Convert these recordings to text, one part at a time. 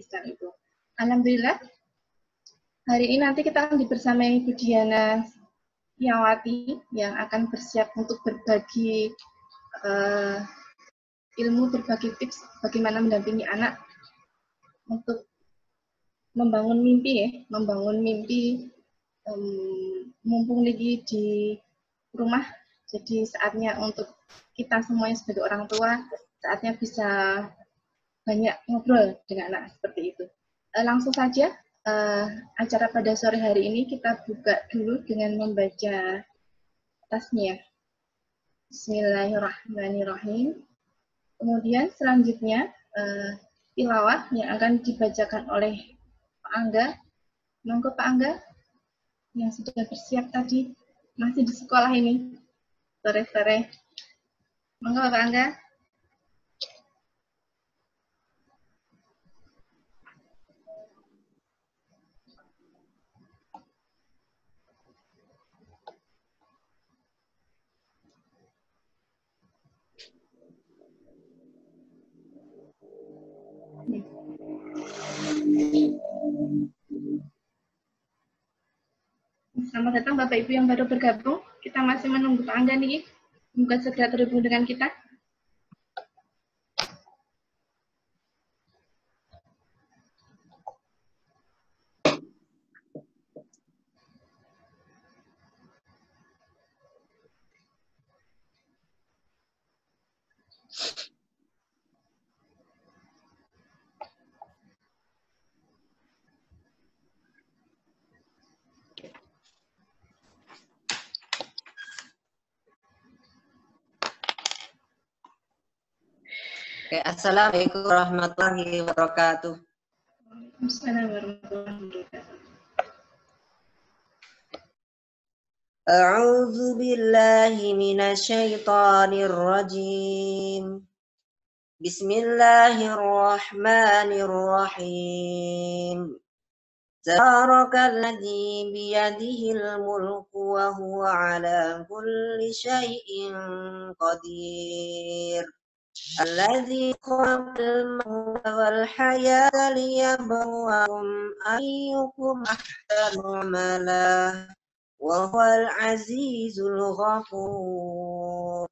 tuliskan itu. Alhamdulillah, hari ini nanti kita akan dibersamai Bu Diana Yawati yang akan bersiap untuk berbagi ilmu, berbagi tips bagaimana mendampingi anak untuk membangun mimpi ya, membangun mimpi mumpung lagi di rumah. Jadi saatnya untuk kita semuanya sebagai orang tua, saatnya bisa banyak ngobrol dengan anak seperti itu. Langsung saja acara pada sore hari ini kita buka dulu dengan membaca tasmiyah. Bismillahirrahmanirrahim. Kemudian selanjutnya tilawah yang akan dibacakan oleh Pak Angga. Monggo Pak Angga yang sudah bersiap tadi, masih di sekolah ini sore-sore. Monggo Pak Angga. Selamat datang Bapak Ibu yang baru bergabung. Kita masih menunggu Pak Angga nih. Semoga segera terhubung dengan kita. Oke, assalamualaikum warahmatullahi wabarakatuh. Assalamualaikum warahmatullahi wabarakatuh. A'udzu billahi minasyaitonir rajim. Bismillahirrahmanirrahim. Tabarakalladzi biyadihil mulku wa huwa ala kulli syai'in qadir. Alladzi khalaqal mauta wal hayata liyabluwakum ayyukum ahsanu amala wa huwal azizul ghafur.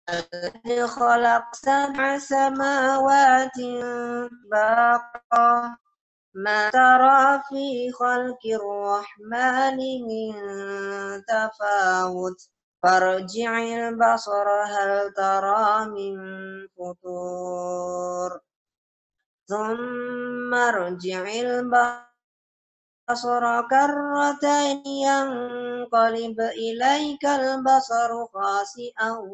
Alladzi khalaq sab'a samawati tibaqa ma tara fi khalqir rahmani min tafawut. Farji'il basara hal tara min futur. Thumma rji'il basara karratain yanqalib ilaikal basaru khasi'an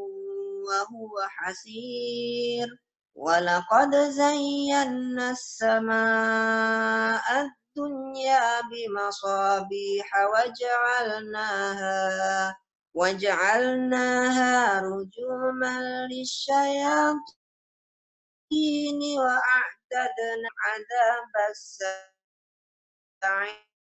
wa huwa hasir. Walaqad zayyana as-samaa'a ad-dunya bimasabiha وجعلناها رجوما للشياطين وأعتدنا عذاب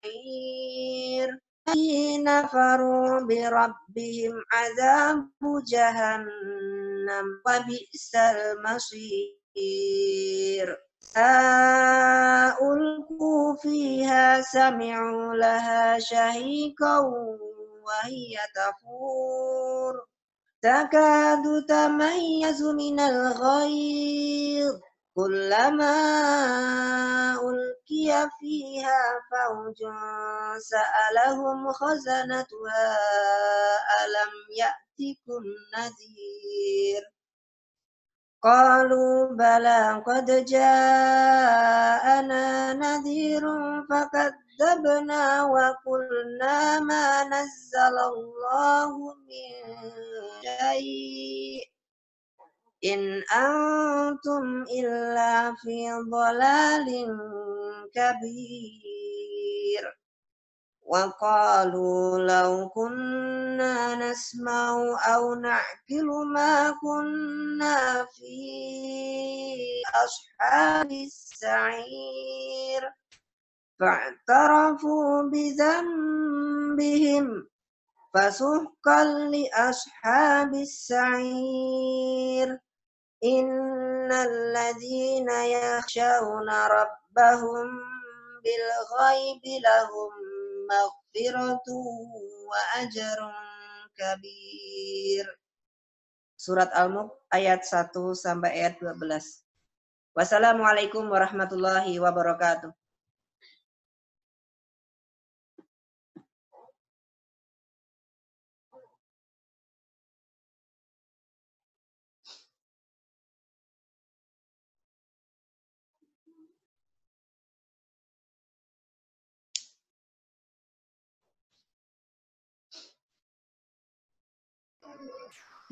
السعير الذين كفروا بربهم عذاب جهنم وبئس المصير ألقوا فيها سمعوا لها شهيقا وهي تفور تكاد تميز من الغيظ كلما ألقي فيها فوج سألهم خزنتها ألم يأتكم نذير قالوا بلى قد جاءنا نذير فكذبنا وقلنا ما نزل الله من شيء إن أنتم إلا في ضلال كبير وقالوا لو كنا نسمع أو نعقل ما كنا في أصحاب السعير فاعترفوا بذنبهم فسحقا لأصحاب السعير إن innalladzina yakhshawna rabbahum bil ghaibi lahum maghfiratun wa ajrun kabir. Surat Al-Mulk ayat 1 sampai ayat 12. Wassalamualaikum warahmatullahi wabarakatuh.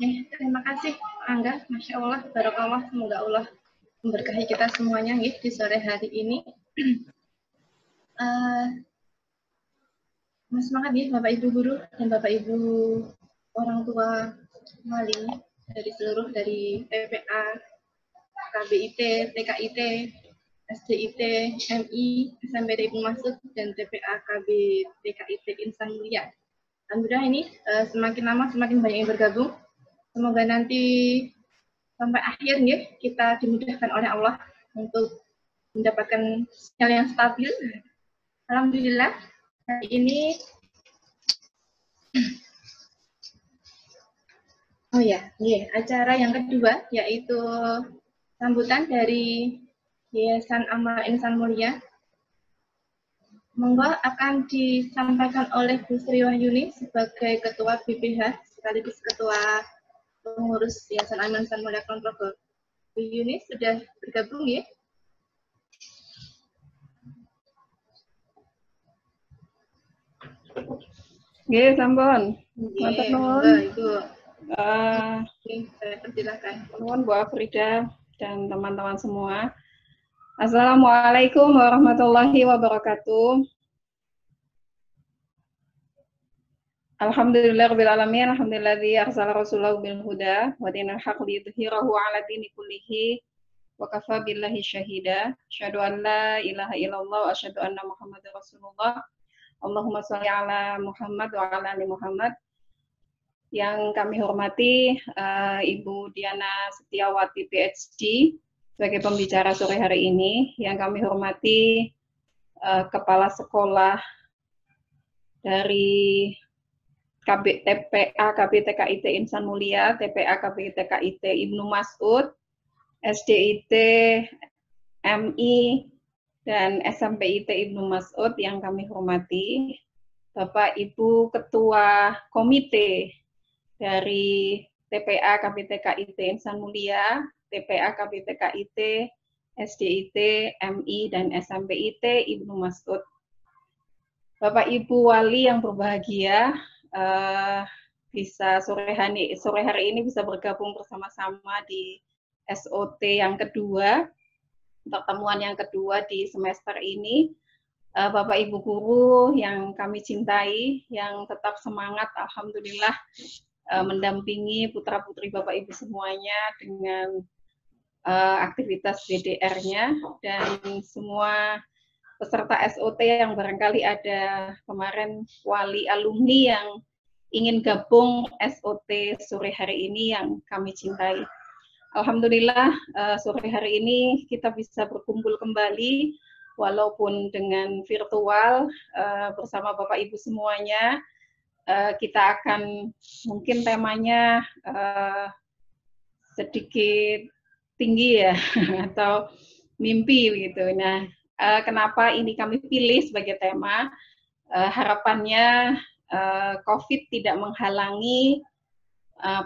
Terima kasih Angga, Masya Allah, Barakallah, semoga Allah memberkahi kita semuanya di sore hari ini. Semangat ya Bapak Ibu guru dan Bapak Ibu orang tua wali dari seluruh dari TPA, KBIT, TKIT, SDIT, MI, SMPT Ibnu Mas'ud, dan TPA KB TKIT Insan Mulia. Alhamdulillah ini semakin lama semakin banyak yang bergabung. Semoga nanti sampai akhir ya, kita dimudahkan oleh Allah untuk mendapatkan sinyal yang stabil. Alhamdulillah hari ini acara yang kedua yaitu sambutan dari Yayasan Amal Insan Mulia. Monggo akan disampaikan oleh Bu Sri Wahyuni sebagai Ketua BPH sekaligus Ketua Pengurus Yayasan Amal Insan Mulia Ponorogo. Bu Yuni sudah bergabung ya? Nggih, sampun. Matur nuwun. Ibu. Saya persilakan. Nuwun Bu Afrida dan teman-teman semua. Assalamualaikum warahmatullahi wabarakatuh. Alhamdulillahirabbil alamin, alhamdulillazi arsala rasulahu bil huda wa dinil haqq liyudhhirahu 'ala dini kullihi wa kafa billahi syahida. Asyhadu an la ilaha illallah wa asyhadu anna Muhammadar Rasulullah. Allahumma sholli ala Muhammad wa ala ali Muhammad. Yang kami hormati Ibu Diana Setiawati PhD sebagai pembicara sore hari ini. Yang kami hormati Kepala Sekolah dari TPA KBTKIT Insan Mulia, TPA KBTKIT Ibnu Mas'ud, SDIT MI, dan SMPIT Ibnu Mas'ud yang kami hormati, Bapak Ibu Ketua Komite dari TPA KBTKIT Insan Mulia, TPA KBTKIT, SDIT, MI, dan SMPIT Ibnu Mas'ud. Bapak Ibu Wali yang berbahagia, bisa sore hari ini bisa bergabung bersama-sama di SOT yang kedua, pertemuan yang kedua di semester ini. Bapak Ibu guru yang kami cintai, yang tetap semangat, alhamdulillah mendampingi putra-putri Bapak Ibu semuanya dengan aktivitas BDR-nya, dan semua peserta SOT yang barangkali ada kemarin wali alumni yang ingin gabung SOT sore hari ini yang kami cintai. Alhamdulillah sore hari ini kita bisa berkumpul kembali walaupun dengan virtual bersama Bapak Ibu semuanya. Kita akan mungkin temanya sedikit tinggi ya atau mimpi begitu. Nah, kenapa ini kami pilih sebagai tema? Harapannya COVID tidak menghalangi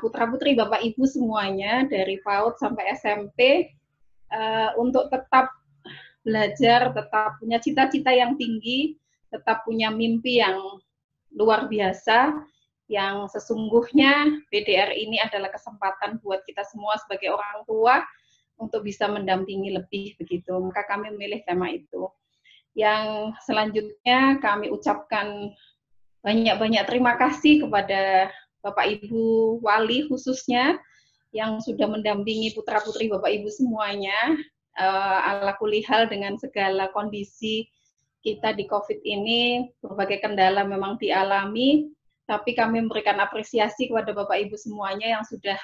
putra-putri Bapak Ibu semuanya dari PAUD sampai SMP untuk tetap belajar, tetap punya cita-cita yang tinggi, tetap punya mimpi yang luar biasa, yang sesungguhnya BDR ini adalah kesempatan buat kita semua sebagai orang tua untuk bisa mendampingi lebih begitu. Maka kami memilih tema itu. Yang selanjutnya kami ucapkan banyak-banyak terima kasih kepada Bapak Ibu Wali khususnya yang sudah mendampingi putra-putri Bapak Ibu semuanya. Ala kulli hal dengan segala kondisi kita di COVID ini, berbagai kendala memang dialami, tapi kami memberikan apresiasi kepada Bapak Ibu semuanya yang sudah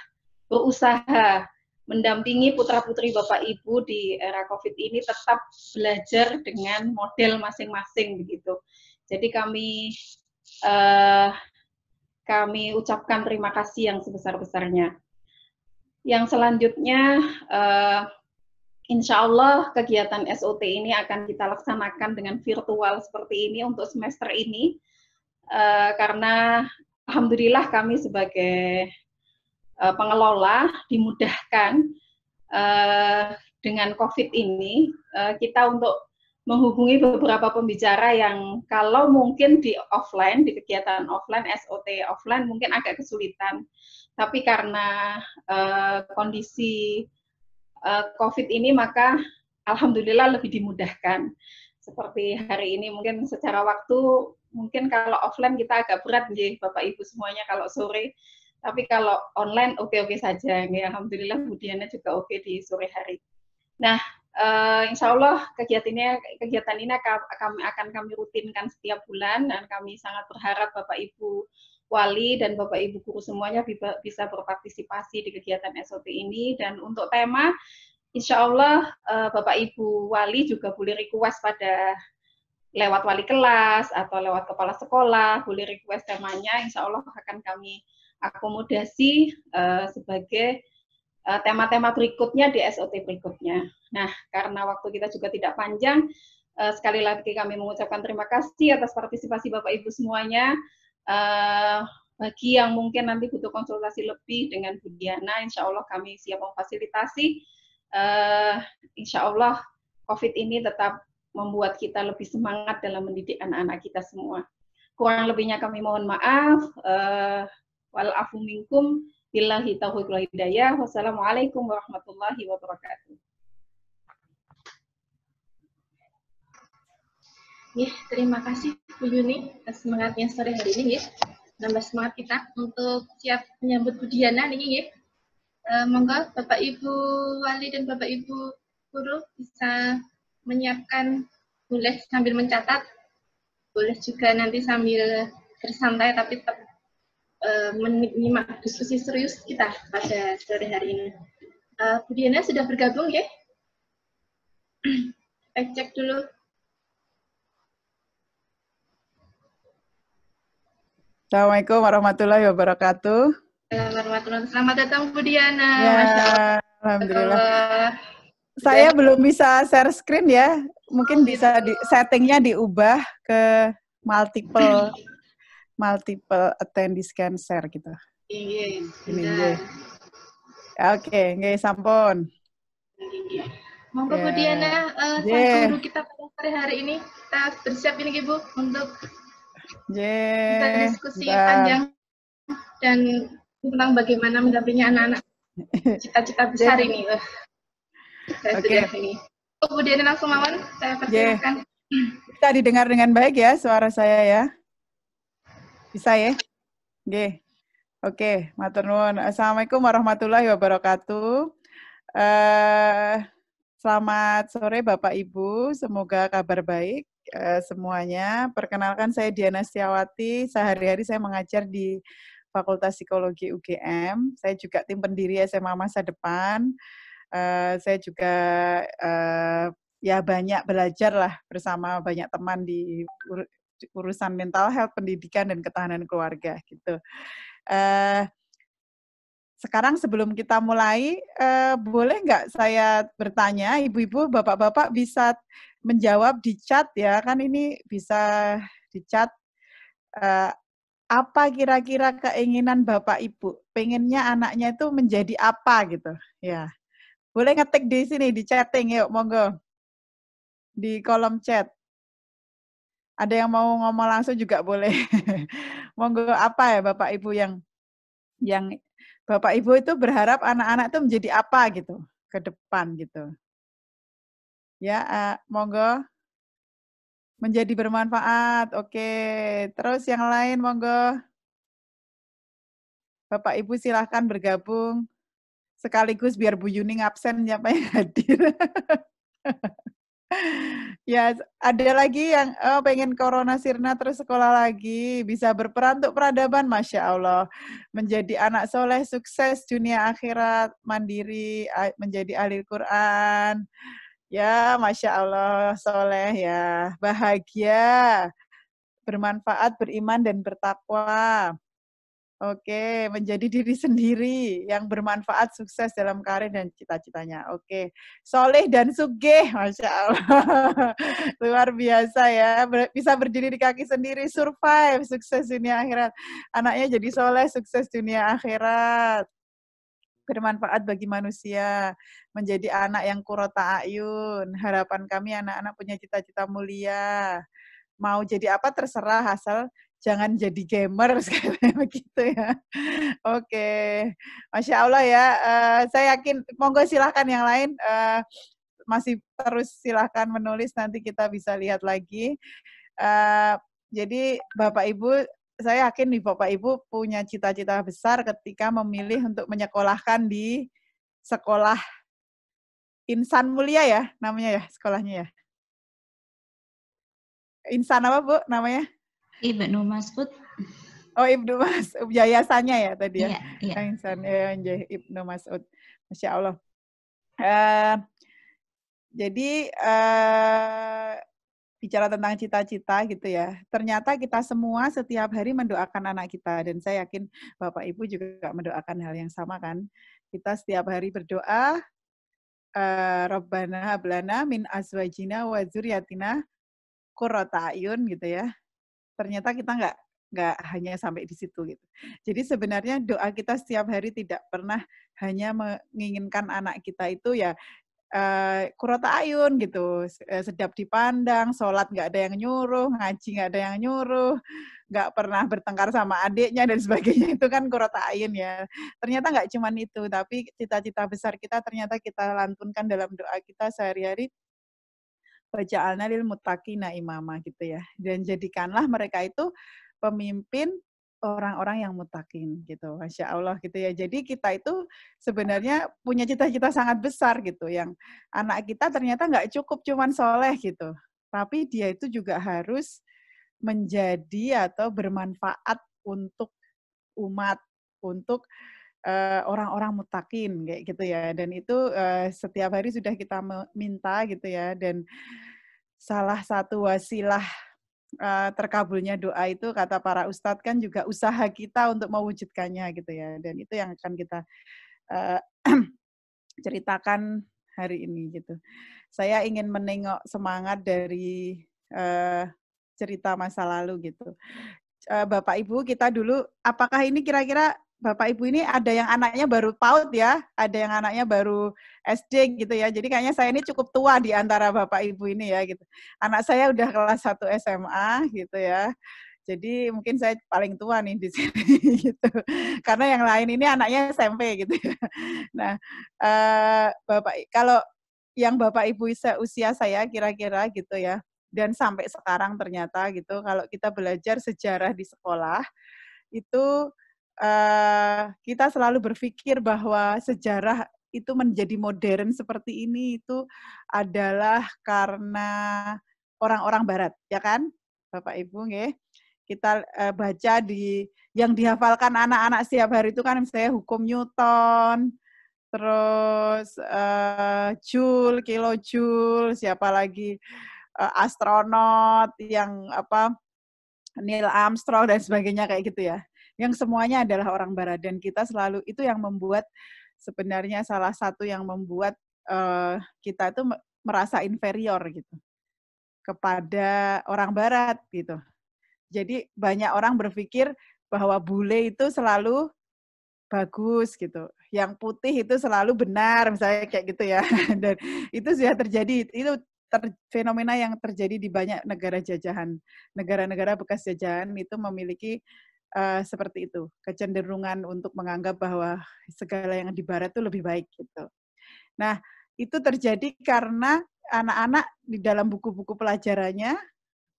berusaha mendampingi putra-putri Bapak Ibu di era COVID ini tetap belajar dengan model masing-masing begitu. Jadi kami ucapkan terima kasih yang sebesar-besarnya. Yang selanjutnya, insya Allah kegiatan SOT ini akan kita laksanakan dengan virtual seperti ini untuk semester ini, karena alhamdulillah kami sebagai pengelola dimudahkan dengan COVID ini, kita untuk menghubungi beberapa pembicara yang kalau mungkin di offline, di kegiatan offline, SOT offline mungkin agak kesulitan. Tapi karena kondisi COVID ini maka alhamdulillah lebih dimudahkan. Seperti hari ini mungkin secara waktu, mungkin kalau offline kita agak berat nih Bapak Ibu semuanya kalau sore. Tapi kalau online oke-oke saja. Alhamdulillah Bu Diana juga oke di sore hari. Nah, insya Allah kegiatan ini akan kami rutinkan setiap bulan dan kami sangat berharap Bapak Ibu wali dan Bapak Ibu guru semuanya bisa berpartisipasi di kegiatan SOT ini. Dan untuk tema, insya Allah Bapak Ibu wali juga boleh request pada lewat wali kelas atau lewat kepala sekolah, boleh request temanya, insya Allah akan kami akomodasi sebagai tema-tema berikutnya di SOT berikutnya. Nah, karena waktu kita juga tidak panjang, sekali lagi kami mengucapkan terima kasih atas partisipasi Bapak Ibu semuanya. Bagi yang mungkin nanti butuh konsultasi lebih dengan Bu Diana, insya Allah kami siap memfasilitasi. Insya Allah COVID ini tetap membuat kita lebih semangat dalam mendidik anak-anak kita semua. Kurang lebihnya kami mohon maaf. Wal-afu minkum. Billahi taufiq wal hidayah. Wassalamualaikum warahmatullahi wabarakatuh. Terima kasih Bu Yuni atas semangatnya sore hari ini. Nambah semangat kita untuk siap menyambut Bu Diana nih. Monggo Bapak Ibu wali dan Bapak Ibu guru bisa menyiapkan, boleh sambil mencatat, boleh juga nanti sambil bersantai tapi tetap menyimak diskusi serius kita pada sore hari ini. Bu Diana sudah bergabung ya? Cek dulu. Assalamualaikum warahmatullahi wabarakatuh. Selamat datang Bu Diana. Ya, alhamdulillah. Saya belum bisa share screen ya. Mungkin bisa settingnya diubah ke multiple attendee scan share gitu. Iya. Ini. Oke, nggih sampun. Monggo Bu Diana, sang guru kita pada sore hari ini, kita bersiap ini Bu untuk kita diskusi panjang dan tentang bagaimana mendampingi anak-anak cita-cita besar ini. Saya sudah ini. Bu Diana langsung mawon, saya persilakan. Bisa didengar dengan baik ya suara saya ya? Bisa ya? Nggih. Oke, matur nuwun. Assalamualaikum warahmatullahi wabarakatuh. Selamat sore Bapak Ibu, semoga kabar baik semuanya. Perkenalkan saya Diana Setiawati, sehari-hari saya mengajar di Fakultas Psikologi UGM. Saya juga tim pendiri SMA Masa Depan. Saya juga ya banyak belajar lah bersama banyak teman di urusan mental health, pendidikan, dan ketahanan keluarga gitu. Sekarang sebelum kita mulai, boleh nggak saya bertanya, ibu-ibu, bapak-bapak bisa menjawab di chat ya, kan ini bisa di chat. Apa kira-kira keinginan bapak ibu? Pengennya anaknya itu menjadi apa gitu? Ya, boleh ngetik di sini di chatting, yuk monggo di kolom chat. Ada yang mau ngomong langsung juga boleh. Monggo apa ya Bapak Ibu yang Bapak Ibu itu berharap anak-anak itu menjadi apa gitu ke depan gitu. Ya, monggo. Menjadi bermanfaat. Oke. Terus yang lain monggo. Bapak Ibu silahkan bergabung. Sekaligus biar Bu Yuning absen siapa yang hadir. Ya, ada lagi yang pengen corona sirna terus sekolah lagi, bisa berperan untuk peradaban, Masya Allah. Menjadi anak soleh, sukses dunia akhirat, mandiri, menjadi ahli Quran. Ya, Masya Allah, soleh ya, bahagia, bermanfaat, beriman, dan bertakwa. Oke, menjadi diri sendiri yang bermanfaat, sukses dalam karir dan cita-citanya. Oke, soleh dan sugih, Masya Allah. Luar biasa ya, bisa berdiri di kaki sendiri, survive, sukses dunia akhirat. Anaknya jadi soleh, sukses dunia akhirat. Bermanfaat bagi manusia, menjadi anak yang qurrata a'yun. Harapan kami anak-anak punya cita-cita mulia. Mau jadi apa terserah, asal jangan jadi gamer, begitu ya. Oke, Masya Allah ya. Saya yakin, monggo silahkan yang lain. Masih terus silahkan menulis, nanti kita bisa lihat lagi. Jadi Bapak Ibu, saya yakin nih Bapak Ibu punya cita-cita besar ketika memilih untuk menyekolahkan di sekolah Insan Mulia ya, namanya ya sekolahnya ya. Insan apa Bu namanya? Ibnu Mas'ud. Oh, Ibnu Mas'ud, yayasannya ya tadi ya. Iya. Insan ya, Ibnu Mas'ud. Masya Allah. Jadi bicara tentang cita-cita gitu ya. Ternyata kita semua setiap hari mendoakan anak kita, dan saya yakin Bapak Ibu juga mendoakan hal yang sama kan. Kita setiap hari berdoa, Rabbana hablana min azwajina wa dzurriyyatina qurrata a'yun gitu ya. Ternyata kita nggak hanya sampai di situ gitu. Jadi sebenarnya doa kita setiap hari tidak pernah hanya menginginkan anak kita itu ya qurrata a'yun gitu, sedap dipandang, sholat nggak ada yang nyuruh, ngaji nggak ada yang nyuruh, nggak pernah bertengkar sama adiknya dan sebagainya, itu kan qurrata a'yun ya. Ternyata nggak cuma itu, tapi cita-cita besar kita ternyata kita lantunkan dalam doa kita sehari-hari, waja'alna lil muttaqina imama gitu ya. Dan jadikanlah mereka itu pemimpin orang-orang yang muttaqin gitu. Masya Allah gitu ya. Jadi kita itu sebenarnya punya cita-cita sangat besar gitu, yang anak kita ternyata nggak cukup cuman soleh gitu. Tapi dia itu juga harus menjadi atau bermanfaat untuk umat, untuk orang-orang muttaqin kayak gitu ya. Dan itu setiap hari sudah kita minta gitu ya. Dan salah satu wasilah terkabulnya doa itu kata para ustadz kan juga usaha kita untuk mewujudkannya gitu ya. Dan itu yang akan kita ceritakan hari ini gitu. Saya ingin menengok semangat dari cerita masa lalu gitu. Bapak Ibu kita dulu, apakah ini kira-kira Bapak Ibu ini ada yang anaknya baru PAUD ya, ada yang anaknya baru SD gitu ya. Jadi kayaknya saya ini cukup tua di antara Bapak Ibu ini ya gitu. Anak saya udah kelas 1 SMA gitu ya. Jadi mungkin saya paling tua nih di sini gitu. Karena yang lain ini anaknya SMP gitu ya. Nah, Bapak kalau yang Bapak Ibu usia saya kira-kira gitu ya, dan sampai sekarang ternyata gitu, kalau kita belajar sejarah di sekolah, itu kita selalu berpikir bahwa sejarah itu menjadi modern seperti ini itu adalah karena orang-orang Barat, ya kan, Bapak Ibu, nggih? Kita baca yang dihafalkan anak-anak setiap hari itu kan misalnya hukum Newton, terus Joule, kilojoule, siapa lagi astronot yang Neil Armstrong dan sebagainya kayak gitu ya. Yang semuanya adalah orang Barat, dan kita selalu itu yang membuat sebenarnya salah satu yang membuat kita itu merasa inferior gitu kepada orang Barat gitu. Jadi banyak orang berpikir bahwa bule itu selalu bagus gitu, yang putih itu selalu benar, misalnya kayak gitu ya. Dan itu sudah terjadi, itu fenomena yang terjadi di banyak negara jajahan, negara-negara bekas jajahan itu memiliki seperti itu, kecenderungan untuk menganggap bahwa segala yang di Barat itu lebih baik gitu. Nah, itu terjadi karena anak-anak di dalam buku-buku pelajarannya,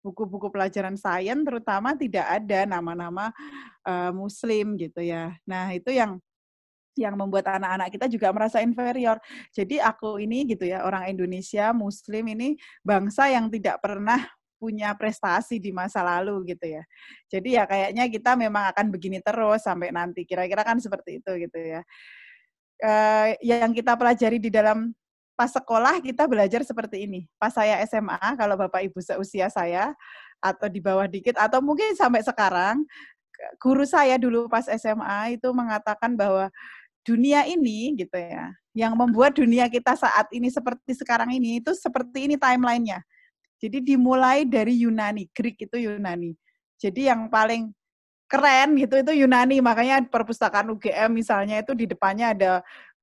buku-buku pelajaran sains terutama tidak ada nama-nama Muslim gitu ya. Nah, itu yang yang membuat anak-anak kita juga merasa inferior. Jadi aku ini gitu ya, orang Indonesia, Muslim ini bangsa yang tidak pernah punya prestasi di masa lalu gitu ya. Jadi ya kayaknya kita memang akan begini terus sampai nanti. Kira-kira kan seperti itu gitu ya. Yang kita pelajari di dalam pas sekolah kita belajar seperti ini. Pas saya SMA, kalau Bapak Ibu seusia saya, atau di bawah dikit, atau mungkin sampai sekarang, guru saya dulu pas SMA itu mengatakan bahwa dunia ini gitu ya, yang membuat dunia kita saat ini seperti sekarang ini itu seperti ini timelinenya. Jadi dimulai dari Yunani, Greek itu Yunani. Jadi yang paling keren gitu itu Yunani, makanya perpustakaan UGM misalnya itu di depannya ada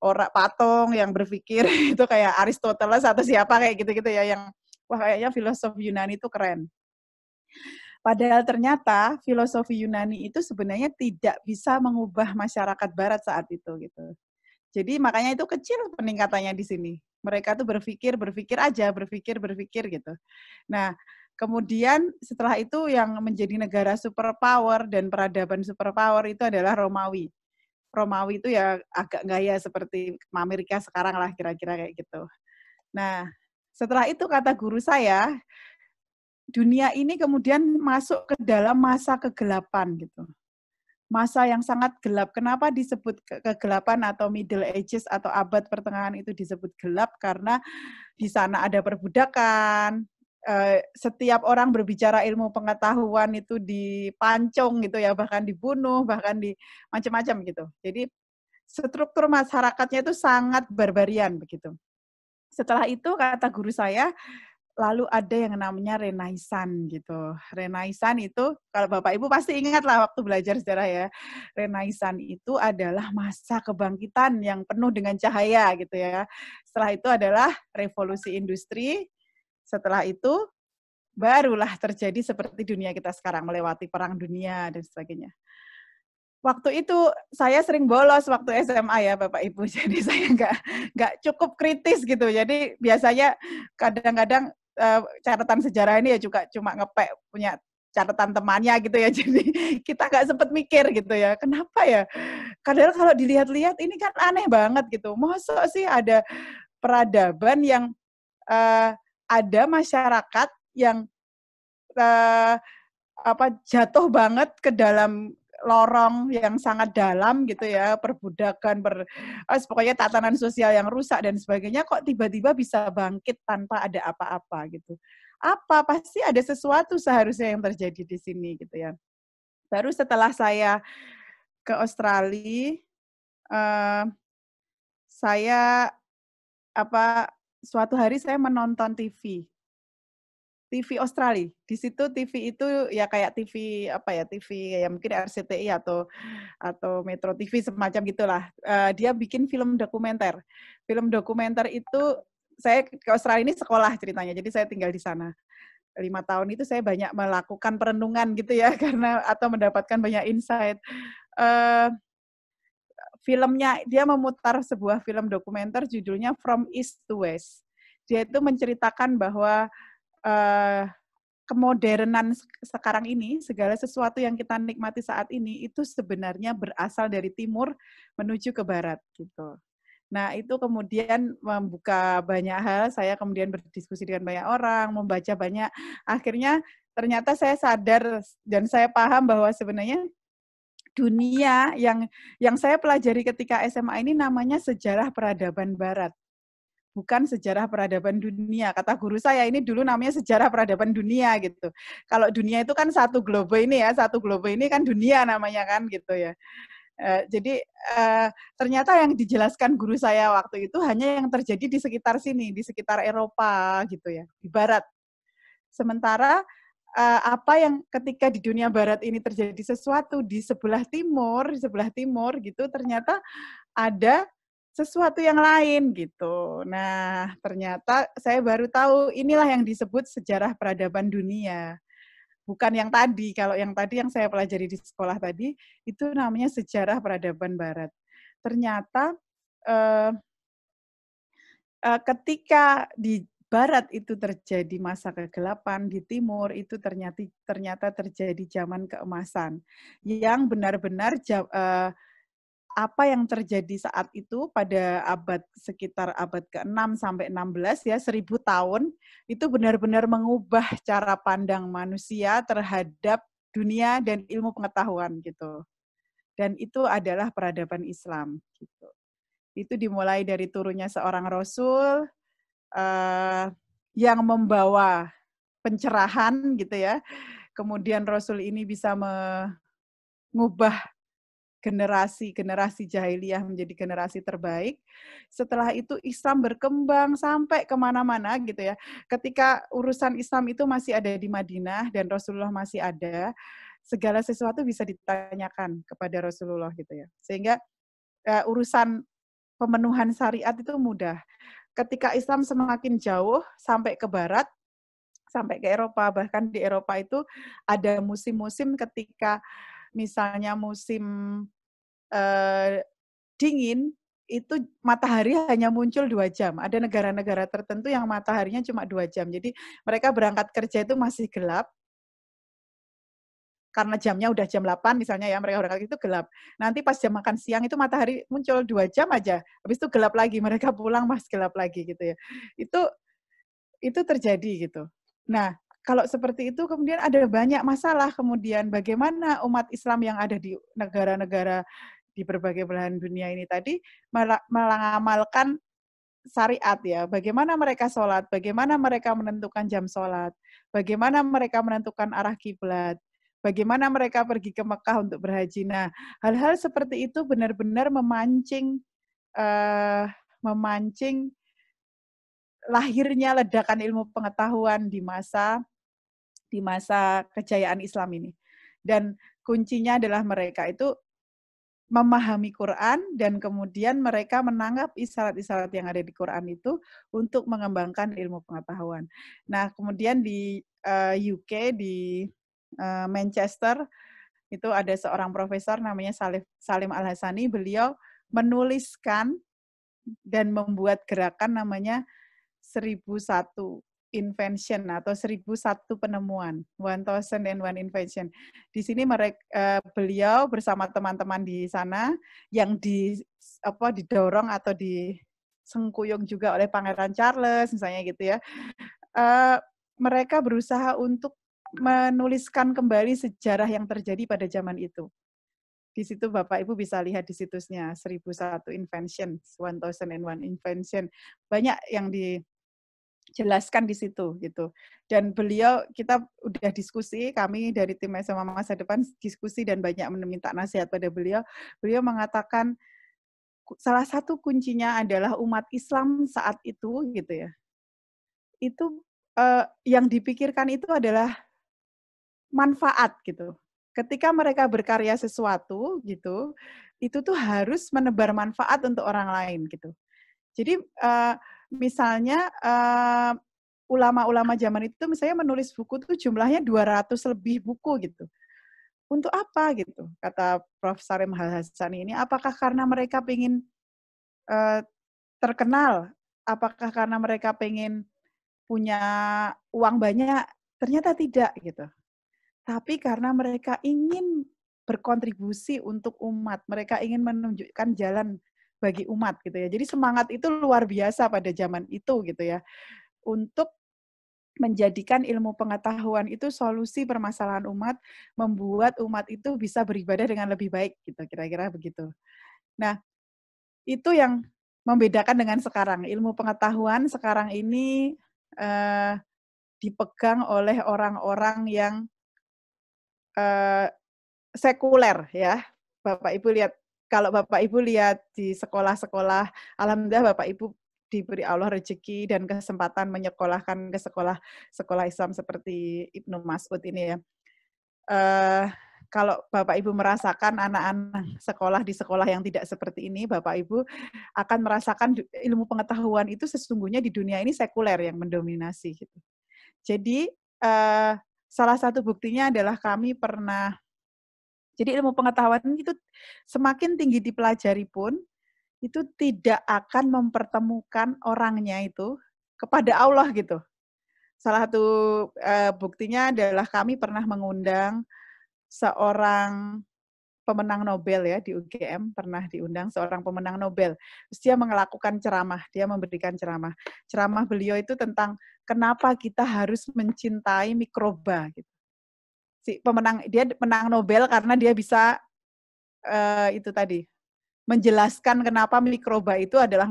orang patung yang berpikir itu kayak Aristoteles atau siapa kayak gitu-gitu ya, yang wah kayaknya filosof Yunani itu keren. Padahal ternyata filosofi Yunani itu sebenarnya tidak bisa mengubah masyarakat Barat saat itu gitu. Jadi makanya itu kecil peningkatannya di sini. Mereka tuh berpikir gitu. Nah, kemudian setelah itu yang menjadi negara superpower dan peradaban superpower itu adalah Romawi. Romawi itu ya agak gaya seperti Amerika sekarang lah kira-kira kayak gitu. Nah, setelah itu kata guru saya, dunia ini kemudian masuk ke dalam masa kegelapan gitu. Masa yang sangat gelap. Kenapa disebut kegelapan atau Middle Ages atau abad pertengahan itu disebut gelap? Karena di sana ada perbudakan, setiap orang berbicara ilmu pengetahuan itu dipancung gitu ya, bahkan dibunuh, bahkan di macam-macam gitu. Jadi struktur masyarakatnya itu sangat barbarian begitu. Setelah itu kata guru saya, lalu ada yang namanya Renaissance gitu. Renaissance itu, kalau Bapak Ibu pasti ingat lah waktu belajar sejarah ya. Renaissance itu adalah masa kebangkitan yang penuh dengan cahaya gitu ya. Setelah itu adalah revolusi industri. Setelah itu barulah terjadi seperti dunia kita sekarang, melewati perang dunia dan sebagainya. Waktu itu saya sering bolos waktu SMA ya Bapak Ibu, jadi saya nggak cukup kritis gitu. Jadi biasanya kadang-kadang catatan sejarah ini ya juga cuma ngepek punya catatan temannya gitu ya. Jadi kita nggak sempat mikir gitu ya, kenapa ya? Kadang kalau dilihat-lihat ini kan aneh banget gitu. Masa sih ada peradaban yang ada masyarakat yang jatuh banget ke dalam lorong yang sangat dalam gitu ya, perbudakan, pokoknya tatanan sosial yang rusak dan sebagainya, kok tiba-tiba bisa bangkit tanpa ada apa-apa gitu. Pasti ada sesuatu seharusnya yang terjadi di sini gitu ya. Baru setelah saya ke Australia, saya suatu hari saya menonton TV Australia. Di situ TV itu ya kayak TV TV ya mungkin RCTI atau Metro TV semacam gitulah. Dia bikin film dokumenter. Film dokumenter itu saya ke Australia ini sekolah ceritanya. Jadi saya tinggal di sana. 5 tahun itu saya banyak melakukan perenungan gitu ya karena atau mendapatkan banyak insight. Filmnya dia memutar sebuah film dokumenter judulnya From East to West. Dia itu menceritakan bahwa kemodernan sekarang ini, segala sesuatu yang kita nikmati saat ini, itu sebenarnya berasal dari timur menuju ke barat. Gitu. Nah, itu kemudian membuka banyak hal, saya kemudian berdiskusi dengan banyak orang, membaca banyak, akhirnya ternyata saya sadar dan saya paham bahwa sebenarnya dunia yang saya pelajari ketika SMA ini namanya sejarah peradaban barat. Bukan sejarah peradaban dunia. Kata guru saya ini dulu namanya sejarah peradaban dunia gitu. Kalau dunia itu kan satu globe ini ya, satu globe ini kan dunia namanya kan gitu ya. Jadi ternyata yang dijelaskan guru saya waktu itu hanya yang terjadi di sekitar sini, di sekitar Eropa gitu ya, di barat. Sementara apa yang ketika di dunia barat ini terjadi sesuatu di sebelah timur gitu ternyata ada sesuatu yang lain gitu. Nah, ternyata saya baru tahu inilah yang disebut sejarah peradaban dunia. Bukan yang tadi, kalau yang tadi yang saya pelajari di sekolah tadi, itu namanya sejarah peradaban barat. Ternyata ketika di barat itu terjadi masa kegelapan, di timur itu ternyata terjadi zaman keemasan. Yang benar-benar apa yang terjadi saat itu pada sekitar abad ke-6 sampai 16 ya, 1000 tahun, itu benar-benar mengubah cara pandang manusia terhadap dunia dan ilmu pengetahuan gitu. Dan itu adalah peradaban Islam gitu. Itu dimulai dari turunnya seorang rasul yang membawa pencerahan gitu ya. Kemudian rasul ini bisa mengubah generasi jahiliyah menjadi generasi terbaik. Setelah itu Islam berkembang sampai kemana-mana gitu ya. Ketika urusan Islam itu masih ada di Madinah dan Rasulullah masih ada, segala sesuatu bisa ditanyakan kepada Rasulullah gitu ya. Sehingga urusan pemenuhan syariat itu mudah. Ketika Islam semakin jauh sampai ke barat, sampai ke Eropa, bahkan di Eropa itu ada musim-musim ketika misalnya musim dingin, itu matahari hanya muncul 2 jam. Ada negara-negara tertentu yang mataharinya cuma 2 jam. Jadi mereka berangkat kerja itu masih gelap, karena jamnya udah jam 8 misalnya ya, mereka berangkat itu gelap. Nanti pas jam makan siang itu matahari muncul 2 jam aja, habis itu gelap lagi, mereka pulang pas gelap lagi gitu ya. Itu terjadi gitu. Nah, kalau seperti itu kemudian ada banyak masalah kemudian bagaimana umat Islam yang ada di negara-negara di berbagai belahan dunia ini tadi mengamalkan syariat ya. Bagaimana mereka sholat, bagaimana mereka menentukan jam sholat, bagaimana mereka menentukan arah kiblat, bagaimana mereka pergi ke Mekah untuk berhaji. Nah, hal-hal seperti itu benar-benar memancing lahirnya ledakan ilmu pengetahuan di masa kejayaan Islam ini. Dan kuncinya adalah mereka itu memahami Quran dan kemudian mereka menangkap isyarat-isyarat yang ada di Quran itu untuk mengembangkan ilmu pengetahuan. Nah, kemudian di UK, di Manchester, itu ada seorang profesor namanya Salim Al-Hasani, beliau menuliskan dan membuat gerakan namanya 1001 invention atau 1001 penemuan, 1001 invention. Di sini beliau bersama teman-teman di sana yang didorong atau disengkuyung juga oleh Pangeran Charles misalnya gitu ya. Mereka berusaha untuk menuliskan kembali sejarah yang terjadi pada zaman itu. Di situ Bapak Ibu bisa lihat di situsnya 1001 invention, 1001 invention. Banyak yang dijelaskan di situ gitu. Dan kita udah diskusi, kami dari tim SMA Masa Depan diskusi dan banyak meminta nasihat pada beliau. Beliau mengatakan salah satu kuncinya adalah umat Islam saat itu gitu ya. Itu yang dipikirkan itu adalah manfaat gitu. Ketika mereka berkarya sesuatu gitu, itu tuh harus menebar manfaat untuk orang lain gitu. Jadi misalnya ulama-ulama zaman itu misalnya menulis buku tuh jumlahnya 200 lebih buku gitu. Untuk apa gitu? Kata Prof. Salim Al-Hasani ini, apakah karena mereka pengen terkenal? Apakah karena mereka pengen punya uang banyak? Ternyata tidak gitu. Tapi karena mereka ingin berkontribusi untuk umat, mereka ingin menunjukkan jalan bagi umat gitu ya. Jadi semangat itu luar biasa pada zaman itu gitu ya. Untuk menjadikan ilmu pengetahuan itu solusi permasalahan umat, membuat umat itu bisa beribadah dengan lebih baik gitu, kira-kira begitu. Nah, itu yang membedakan dengan sekarang. Ilmu pengetahuan sekarang ini dipegang oleh orang-orang yang sekuler ya. Bapak Ibu lihat, kalau Bapak Ibu lihat di sekolah-sekolah, alhamdulillah Bapak Ibu diberi Allah rezeki dan kesempatan menyekolahkan ke sekolah Islam seperti Ibnu Mas'ud ini ya. Kalau Bapak Ibu merasakan anak-anak sekolah di sekolah yang tidak seperti ini, Bapak Ibu akan merasakan ilmu pengetahuan itu sesungguhnya di dunia ini sekuler yang mendominasi gitu. Jadi salah satu buktinya adalah kami pernah, jadi ilmu pengetahuan itu semakin tinggi dipelajari pun, itu tidak akan mempertemukan orangnya itu kepada Allah gitu. Salah satu buktinya adalah kami pernah mengundang seorang pemenang Nobel ya di UGM, pernah diundang seorang pemenang Nobel. Terus dia melakukan ceramah, dia memberikan ceramah. Ceramah beliau itu tentang kenapa kita harus mencintai mikroba. Gitu. Si pemenang, dia menang Nobel karena dia bisa itu tadi, menjelaskan kenapa mikroba itu adalah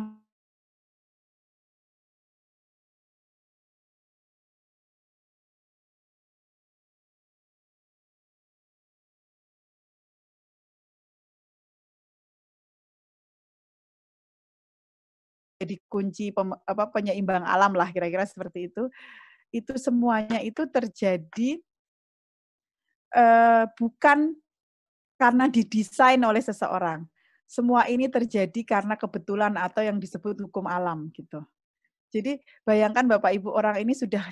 jadi kunci penyeimbang alam lah, kira-kira seperti itu. Itu semuanya itu terjadi bukan karena didesain oleh seseorang. Semua ini terjadi karena kebetulan atau yang disebut hukum alam gitu. Jadi bayangkan Bapak Ibu, orang ini sudah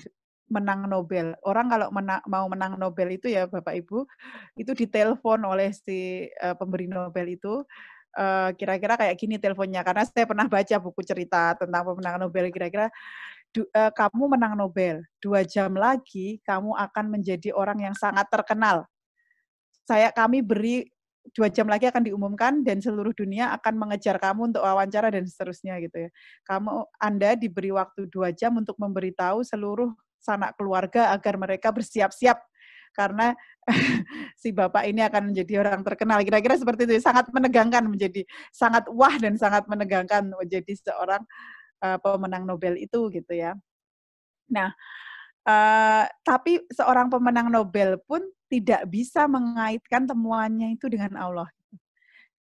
menang Nobel. Orang kalau mau menang Nobel itu ya Bapak Ibu, itu ditelepon oleh si pemberi Nobel itu, kira-kira kayak gini teleponnya, karena saya pernah baca buku cerita tentang pemenang Nobel, kira-kira kamu menang Nobel, 2 jam lagi kamu akan menjadi orang yang sangat terkenal. Kami beri 2 jam lagi akan diumumkan dan seluruh dunia akan mengejar kamu untuk wawancara dan seterusnya gitu ya. Anda diberi waktu 2 jam untuk memberitahu seluruh sanak keluarga agar mereka bersiap-siap karena si bapak ini akan menjadi orang terkenal. Kira-kira seperti itu. Sangat menegangkan, menjadi sangat wah dan sangat menegangkan menjadi seorang pemenang Nobel itu gitu ya. Nah, tapi seorang pemenang Nobel pun tidak bisa mengaitkan temuannya itu dengan Allah.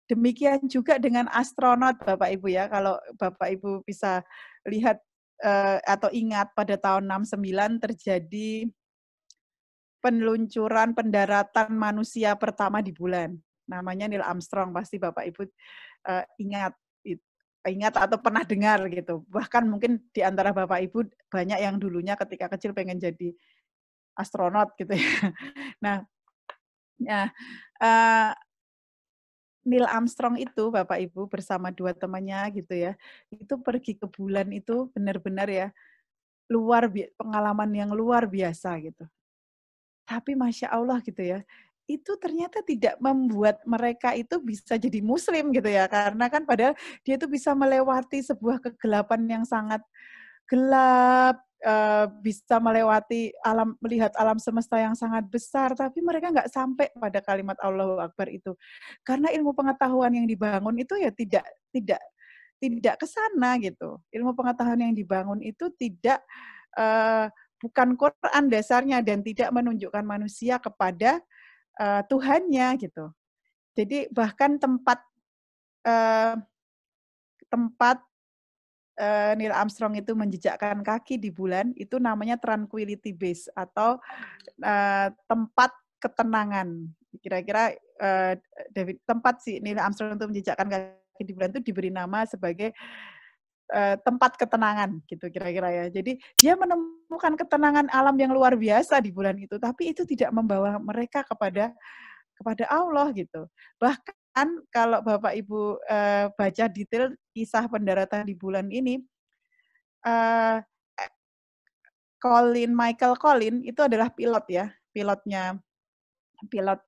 Demikian juga dengan astronot, Bapak Ibu ya. Kalau Bapak Ibu bisa lihat atau ingat pada tahun 69 terjadi peluncuran pendaratan manusia pertama di bulan. Namanya Neil Armstrong, pasti Bapak Ibu ingat atau pernah dengar gitu. Bahkan mungkin di antara Bapak Ibu banyak yang dulunya ketika kecil pengen jadi astronot gitu ya. Nah, Neil Armstrong itu Bapak Ibu bersama 2 temannya gitu ya, itu pergi ke bulan itu benar-benar ya pengalaman yang luar biasa gitu. Tapi Masya Allah gitu ya, itu ternyata tidak membuat mereka itu bisa jadi muslim gitu ya, karena kan padahal dia itu bisa melewati sebuah kegelapan yang sangat gelap, bisa melewati melihat alam semesta yang sangat besar, tapi mereka nggak sampai pada kalimat Allahu Akbar itu. Karena ilmu pengetahuan yang dibangun itu ya tidak ke sana gitu. Ilmu pengetahuan yang dibangun itu bukan Quran dasarnya dan tidak menunjukkan manusia kepada Tuhannya gitu. Jadi bahkan tempat Neil Armstrong itu menjejakkan kaki di bulan itu namanya Tranquility Base atau tempat ketenangan. Kira-kira tempat si Neil Armstrong itu menjejakkan kaki di bulan itu diberi nama sebagai tempat ketenangan gitu kira-kira ya. Jadi dia menemukan ketenangan alam yang luar biasa di bulan itu, tapi itu tidak membawa mereka kepada Allah gitu. Bahkan kalau Bapak Ibu baca detail kisah pendaratan di bulan ini, Michael Collins itu adalah pilot ya, pilot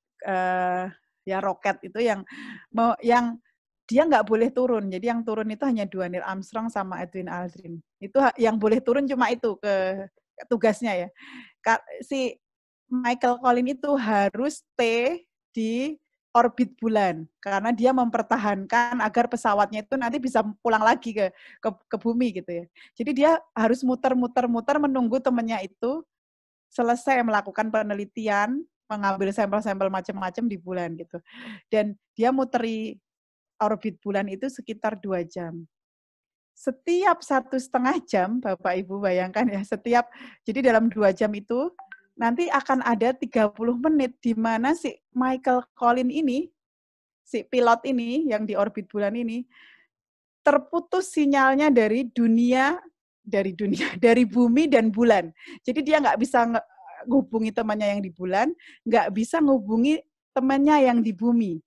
ya roket itu yang dia nggak boleh turun. Jadi yang turun itu hanya 2, Neil Armstrong sama Edwin Aldrin. Itu yang boleh turun cuma itu ke tugasnya ya. Si Michael Collins itu harus stay di orbit bulan karena dia mempertahankan agar pesawatnya itu nanti bisa pulang lagi ke bumi gitu ya. Jadi dia harus muter-muter menunggu temannya itu selesai melakukan penelitian, mengambil sampel-sampel macam-macam di bulan gitu. Dan dia muteri orbit bulan itu sekitar 2 jam. Setiap 1,5 jam, Bapak Ibu bayangkan ya, jadi dalam 2 jam itu nanti akan ada 30 menit di mana si Michael Collins ini, si pilot ini yang di orbit bulan ini, terputus sinyalnya dari bumi dan bulan. Jadi dia nggak bisa ngehubungi temannya yang di bulan, nggak bisa ngehubungi temannya yang di bumi.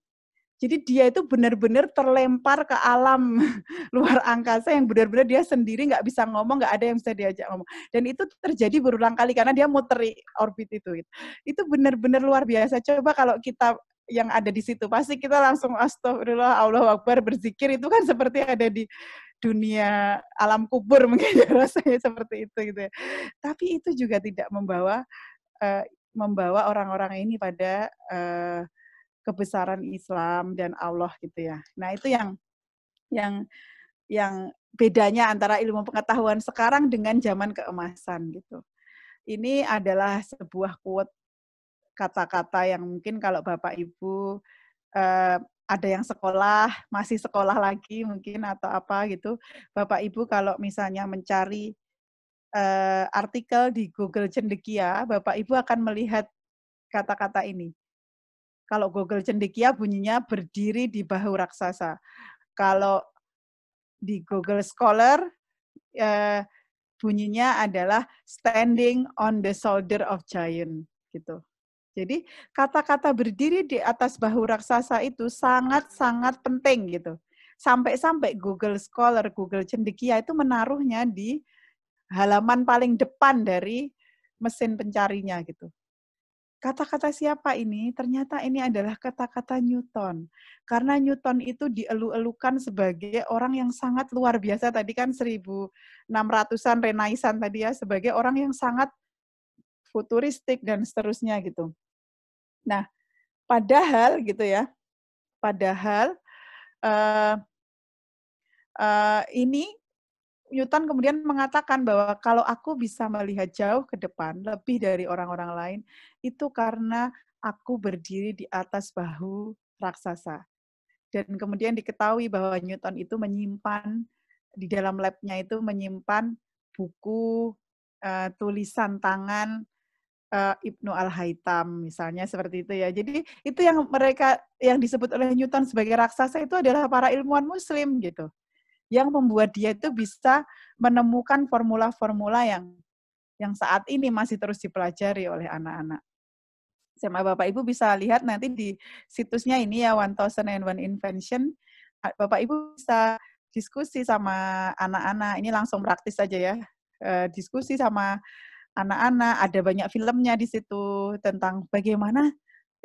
Jadi dia itu benar-benar terlempar ke alam luar angkasa yang benar-benar dia sendiri nggak bisa ngomong, nggak ada yang bisa diajak ngomong. Dan itu terjadi berulang kali karena dia muteri orbit itu. Itu benar-benar luar biasa. Coba kalau kita yang ada di situ. Pasti kita langsung astagfirullah, Allahu Akbar, berzikir itu kan seperti ada di dunia alam kubur mungkin ya, rasanya seperti itu gitu ya. Tapi itu juga tidak membawa orang-orang ini pada kebesaran Islam dan Allah gitu ya. Nah, itu yang bedanya antara ilmu pengetahuan sekarang dengan zaman keemasan gitu. Ini adalah sebuah quote, kata-kata yang mungkin kalau Bapak Ibu ada yang masih sekolah lagi mungkin atau apa gitu, Bapak Ibu kalau misalnya mencari artikel di Google Cendekia, Bapak Ibu akan melihat kata-kata ini. Kalau Google Cendekia bunyinya berdiri di bahu raksasa. Kalau di Google Scholar bunyinya adalah standing on the shoulder of giant gitu. Jadi kata-kata berdiri di atas bahu raksasa itu sangat-sangat penting gitu. Sampai-sampai Google Scholar, Google Cendekia itu menaruhnya di halaman paling depan dari mesin pencarinya gitu. Kata-kata siapa ini? Ternyata ini adalah kata-kata Newton. Karena Newton itu dielu-elukan sebagai orang yang sangat luar biasa. Tadi kan 1600-an Renaissance tadi ya, sebagai orang yang sangat futuristik dan seterusnya gitu. Nah, padahal gitu ya, ini Newton kemudian mengatakan bahwa kalau aku bisa melihat jauh ke depan, lebih dari orang-orang lain, itu karena aku berdiri di atas bahu raksasa. Dan kemudian diketahui bahwa Newton itu menyimpan, di dalam lab-nya itu menyimpan buku, tulisan tangan Ibnu Al-Haytham, misalnya seperti itu ya. Jadi itu yang disebut oleh Newton sebagai raksasa itu adalah para ilmuwan Muslim gitu, yang membuat dia itu bisa menemukan formula-formula yang saat ini masih terus dipelajari oleh anak-anak. Sama Bapak Ibu bisa lihat nanti di situsnya ini ya, 1001 Invention. Bapak Ibu bisa diskusi sama anak-anak, ini langsung praktis saja ya. Diskusi sama anak-anak, ada banyak filmnya di situ tentang bagaimana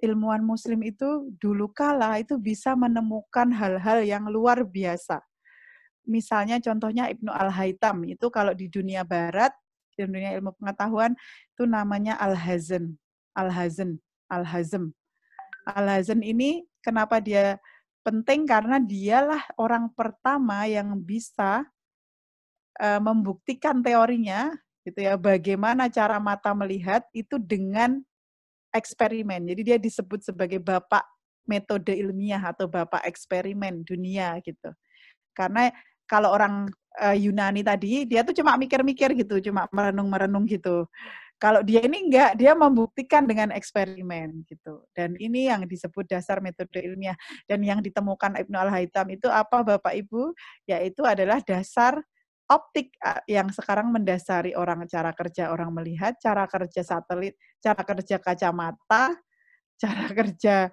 ilmuwan Muslim itu dulu kala itu bisa menemukan hal-hal yang luar biasa. Misalnya contohnya Ibnu Al-Haytham, itu kalau di dunia barat, di dunia ilmu pengetahuan, itu namanya Al-Hazm. Al-Hazm ini kenapa dia penting? Karena dialah orang pertama yang bisa membuktikan teorinya, gitu ya, bagaimana cara mata melihat itu dengan eksperimen. Jadi dia disebut sebagai bapak metode ilmiah atau bapak eksperimen dunia gitu. Karena kalau orang Yunani tadi, dia tuh cuma mikir-mikir gitu, cuma merenung-merenung gitu. Kalau dia ini enggak, dia membuktikan dengan eksperimen gitu. Dan ini yang disebut dasar metode ilmiah. Dan yang ditemukan Ibnu Al-Haytham itu apa Bapak Ibu? Yaitu adalah dasar optik yang sekarang mendasari cara kerja orang melihat, cara kerja satelit, cara kerja kacamata, cara kerja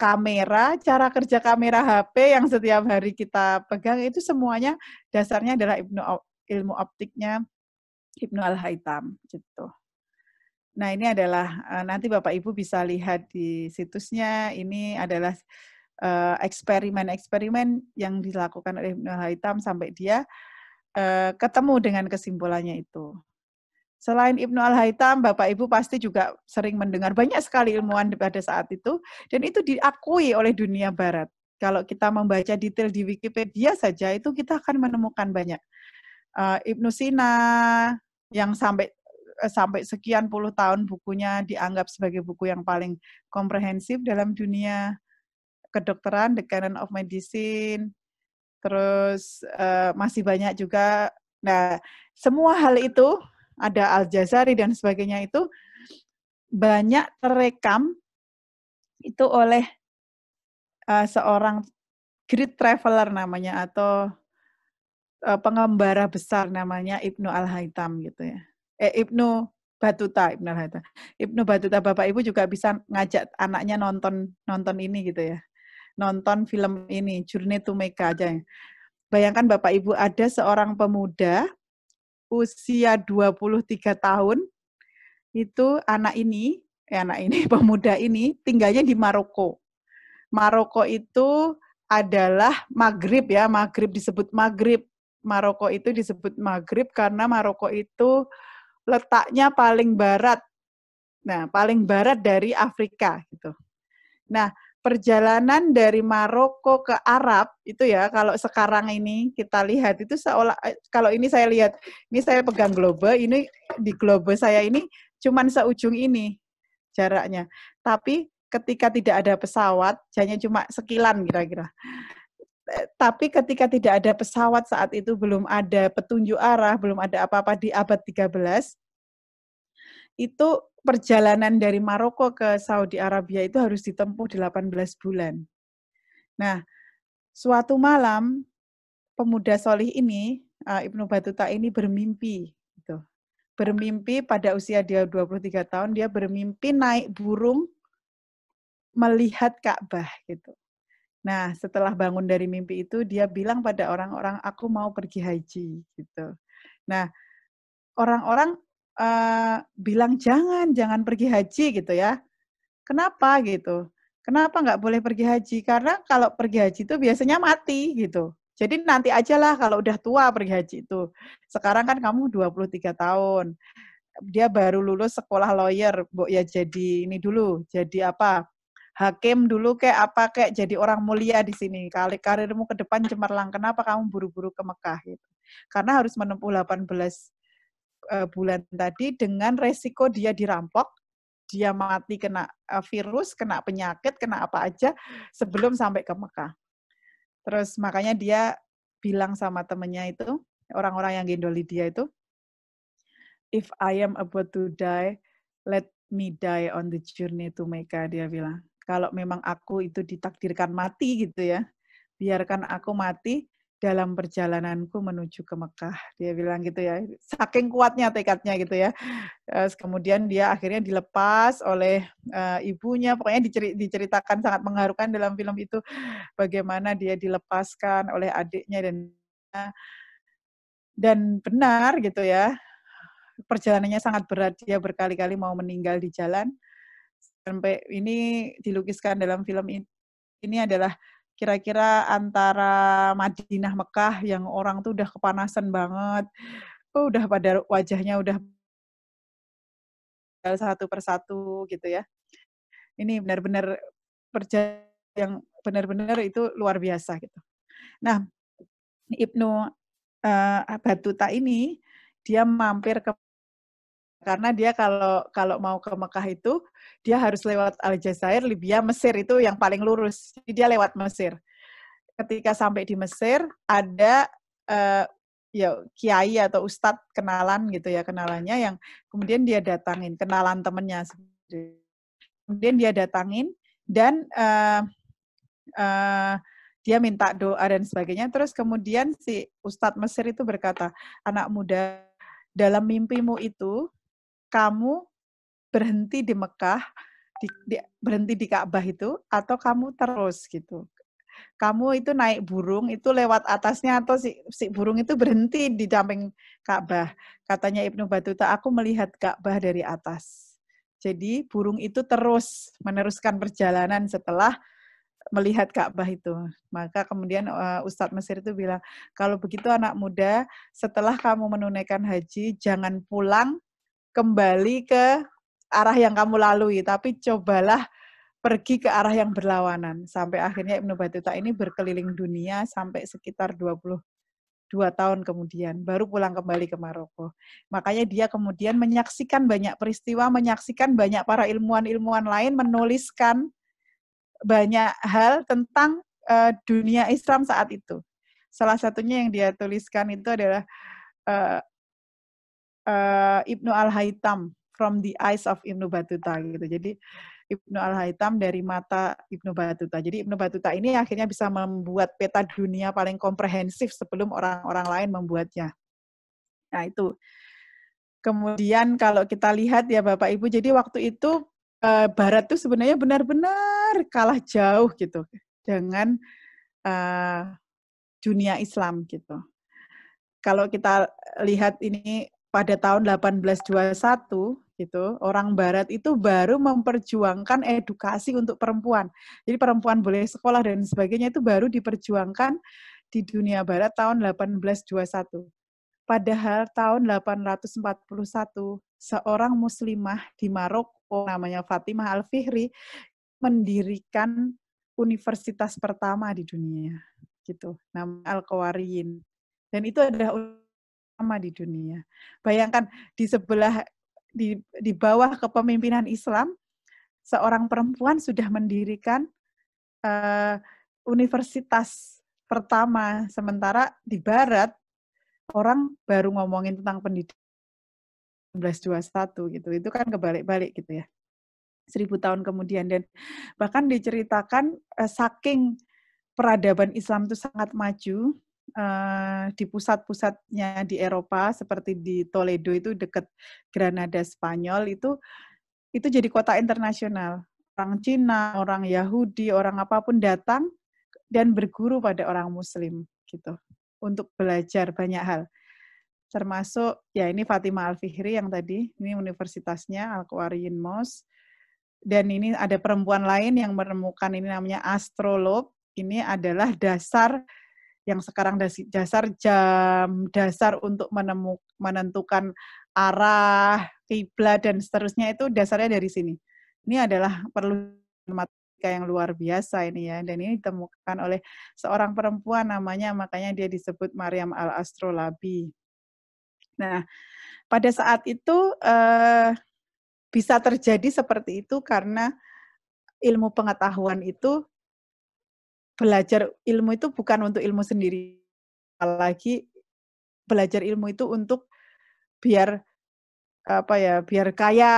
kamera, cara kerja kamera HP yang setiap hari kita pegang, itu semuanya dasarnya adalah ilmu optiknya Ibnu Al-Haytham gitu. Nah, ini adalah nanti Bapak Ibu bisa lihat di situsnya, ini adalah eksperimen-eksperimen yang dilakukan oleh Ibnu Al-Haytham sampai dia ketemu dengan kesimpulannya itu. Selain Ibnu Al-Haytham, Bapak Ibu pasti juga sering mendengar banyak sekali ilmuwan pada saat itu, dan itu diakui oleh dunia barat. Kalau kita membaca detail di Wikipedia saja, itu kita akan menemukan banyak. Ibnu Sina, yang sampai sekian puluh tahun bukunya dianggap sebagai buku yang paling komprehensif dalam dunia kedokteran, The Canon of Medicine, terus masih banyak juga. Nah, semua hal itu, ada Al-Jazari dan sebagainya, itu banyak terekam itu oleh seorang great traveler namanya, atau pengembara besar namanya Ibnu Al-Haytham gitu ya. Ibnu Battuta, Ibnu Al-Haytham. Ibnu Battuta, Bapak Ibu juga bisa ngajak anaknya nonton ini gitu ya. Nonton film ini, Journey to Mecca aja. Bayangkan Bapak Ibu, ada seorang pemuda usia 23 tahun, itu anak ini anak ini, pemuda ini tinggalnya di Maroko. Maroko itu adalah Maghrib ya, Maghrib disebut Maghrib. Maroko itu disebut Maghrib karena Maroko itu letaknya paling barat. Nah, paling barat dari Afrika gitu. Nah, perjalanan dari Maroko ke Arab itu ya, kalau sekarang ini kita lihat itu seolah, kalau ini saya lihat, ini saya pegang globe, ini di globe saya ini cuman seujung ini jaraknya. Tapi ketika tidak ada pesawat, hanya cuma sekilan kira-kira. Tapi ketika tidak ada pesawat saat itu, belum ada petunjuk arah, belum ada apa-apa di abad 13, itu perjalanan dari Maroko ke Saudi Arabia itu harus ditempuh 18 bulan. Nah, suatu malam pemuda solih ini, Ibnu Battuta ini bermimpi. Gitu. Bermimpi pada usia dia 23 tahun, dia bermimpi naik burung melihat Ka'bah. Gitu. Nah, setelah bangun dari mimpi itu, dia bilang pada orang-orang, aku mau pergi haji. Gitu. Nah, orang-orang bilang jangan pergi haji gitu ya. Kenapa gitu? Kenapa nggak boleh pergi haji? Karena kalau pergi haji itu biasanya mati gitu. Jadi nanti aja lah kalau udah tua pergi haji itu. Sekarang kan kamu 23 tahun. Dia baru lulus sekolah lawyer, Bu, ya jadi ini dulu, jadi apa? Hakim dulu kayak apa, kayak jadi orang mulia di sini. Karirmu ke depan cemerlang. Kenapa kamu buru-buru ke Mekah gitu? Karena harus menempuh 18 bulan tadi dengan resiko dia dirampok, dia mati kena virus, kena penyakit, kena apa aja sebelum sampai ke Mekah. Terus makanya dia bilang sama temennya itu, orang-orang yang gendoli dia itu, if I am about to die, let me die on the journey to Mecca, dia bilang. Kalau memang aku itu ditakdirkan mati gitu ya, biarkan aku mati dalam perjalananku menuju ke Mekah. Dia bilang gitu ya. Saking kuatnya tekadnya gitu ya. Kemudian dia akhirnya dilepas oleh ibunya. Pokoknya diceritakan sangat mengharukan dalam film itu. Bagaimana dia dilepaskan oleh adiknya dan benar gitu ya. Perjalanannya sangat berat. Dia berkali-kali mau meninggal di jalan. Sampai ini dilukiskan dalam film ini adalah kira-kira antara Madinah Mekah yang orang tuh udah kepanasan banget, udah pada wajahnya udah satu persatu gitu ya. Ini benar-benar perjalanan yang benar-benar itu luar biasa gitu. Nah, Ibnu Battuta ini dia mampir ke karena dia kalau mau ke Mekah itu dia harus lewat Aljazair, Libya, Mesir itu yang paling lurus. Jadi dia lewat Mesir. Ketika sampai di Mesir ada ya kiai atau ustadz kenalan gitu ya, kenalannya yang kemudian dia datangin, kenalan temennya. Kemudian dia datangin dan dia minta doa dan sebagainya. Terus kemudian si ustadz Mesir itu berkata, anak muda, dalam mimpimu itu kamu berhenti di Mekah, berhenti di Ka'bah itu, atau kamu terus gitu. Kamu itu naik burung, itu lewat atasnya, atau si burung itu berhenti di samping Ka'bah. Katanya Ibnu Battuta, aku melihat Ka'bah dari atas. Jadi burung itu terus meneruskan perjalanan setelah melihat Ka'bah itu. Maka kemudian Ustadz Mesir itu bilang, kalau begitu anak muda, setelah kamu menunaikan haji, jangan pulang kembali ke arah yang kamu lalui, tapi cobalah pergi ke arah yang berlawanan. Sampai akhirnya Ibnu Battuta ini berkeliling dunia sampai sekitar 22 tahun kemudian, baru pulang kembali ke Maroko. Makanya dia kemudian menyaksikan banyak peristiwa, menyaksikan banyak para ilmuwan-ilmuwan lain menuliskan banyak hal tentang dunia Islam saat itu. Salah satunya yang dia tuliskan itu adalah Ibnu Al-Haytham, From the Eyes of Ibnu Battuta gitu. Jadi Ibnu Al-Haytham dari mata Ibnu Battuta. Jadi Ibnu Battuta ini akhirnya bisa membuat peta dunia paling komprehensif sebelum orang-orang lain membuatnya. Nah itu. Kemudian kalau kita lihat ya Bapak Ibu, jadi waktu itu Barat tuh sebenarnya benar-benar kalah jauh gitu dengan dunia Islam gitu. Kalau kita lihat ini pada tahun 1821 gitu, orang barat itu baru memperjuangkan edukasi untuk perempuan. Jadi perempuan boleh sekolah dan sebagainya itu baru diperjuangkan di dunia barat tahun 1821. Padahal tahun 841 seorang muslimah di Maroko namanya Fatimah Al-Fihri mendirikan universitas pertama di dunia gitu, namanya Al-Qawariyin. Dan itu adalah pertama di dunia. Bayangkan di sebelah di bawah kepemimpinan Islam seorang perempuan sudah mendirikan universitas pertama, sementara di barat orang baru ngomongin tentang pendidikan 1921 gitu. Itu kan kebalik-balik gitu ya. 1000 tahun kemudian, dan bahkan diceritakan saking peradaban Islam itu sangat maju di pusat-pusatnya di Eropa seperti di Toledo itu dekat Granada Spanyol itu jadi kota internasional. Orang Cina, orang Yahudi, orang apapun datang dan berguru pada orang Muslim gitu untuk belajar banyak hal. Termasuk ya ini Fatimah Al-Fihri yang tadi, ini universitasnya Al-Qawariyin Mosque. Dan ini ada perempuan lain yang menemukan ini namanya astrolog. Ini adalah dasar yang sekarang dasar jam dasar untuk menentukan arah, kiblat dan seterusnya itu dasarnya dari sini. Ini adalah perlu matematika yang luar biasa ini ya. Dan ini ditemukan oleh seorang perempuan namanya, makanya dia disebut Maryam al-Astrolabi. Nah, pada saat itu bisa terjadi seperti itu karena ilmu pengetahuan itu, belajar ilmu itu bukan untuk ilmu sendiri, apalagi belajar ilmu itu untuk biar biar kaya.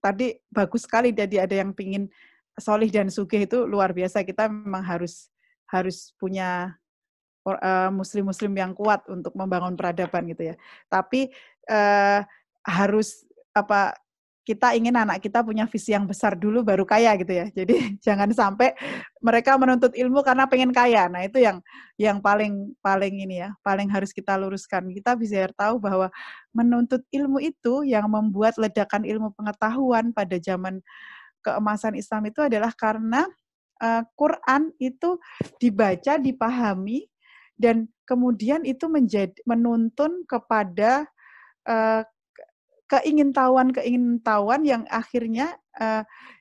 Tadi bagus sekali, jadi ada yang pingin solih dan sugih itu luar biasa. Kita memang harus punya muslim-muslim yang kuat untuk membangun peradaban gitu ya. Tapi harus kita ingin anak kita punya visi yang besar dulu baru kaya gitu ya. Jadi jangan sampai mereka menuntut ilmu karena pengen kaya. Nah, itu yang paling ini ya, paling harus kita luruskan. Kita bisa tahu bahwa menuntut ilmu itu yang membuat ledakan ilmu pengetahuan pada zaman keemasan Islam itu adalah karena Quran itu dibaca, dipahami, dan kemudian itu menuntun kepada keingintahuan yang akhirnya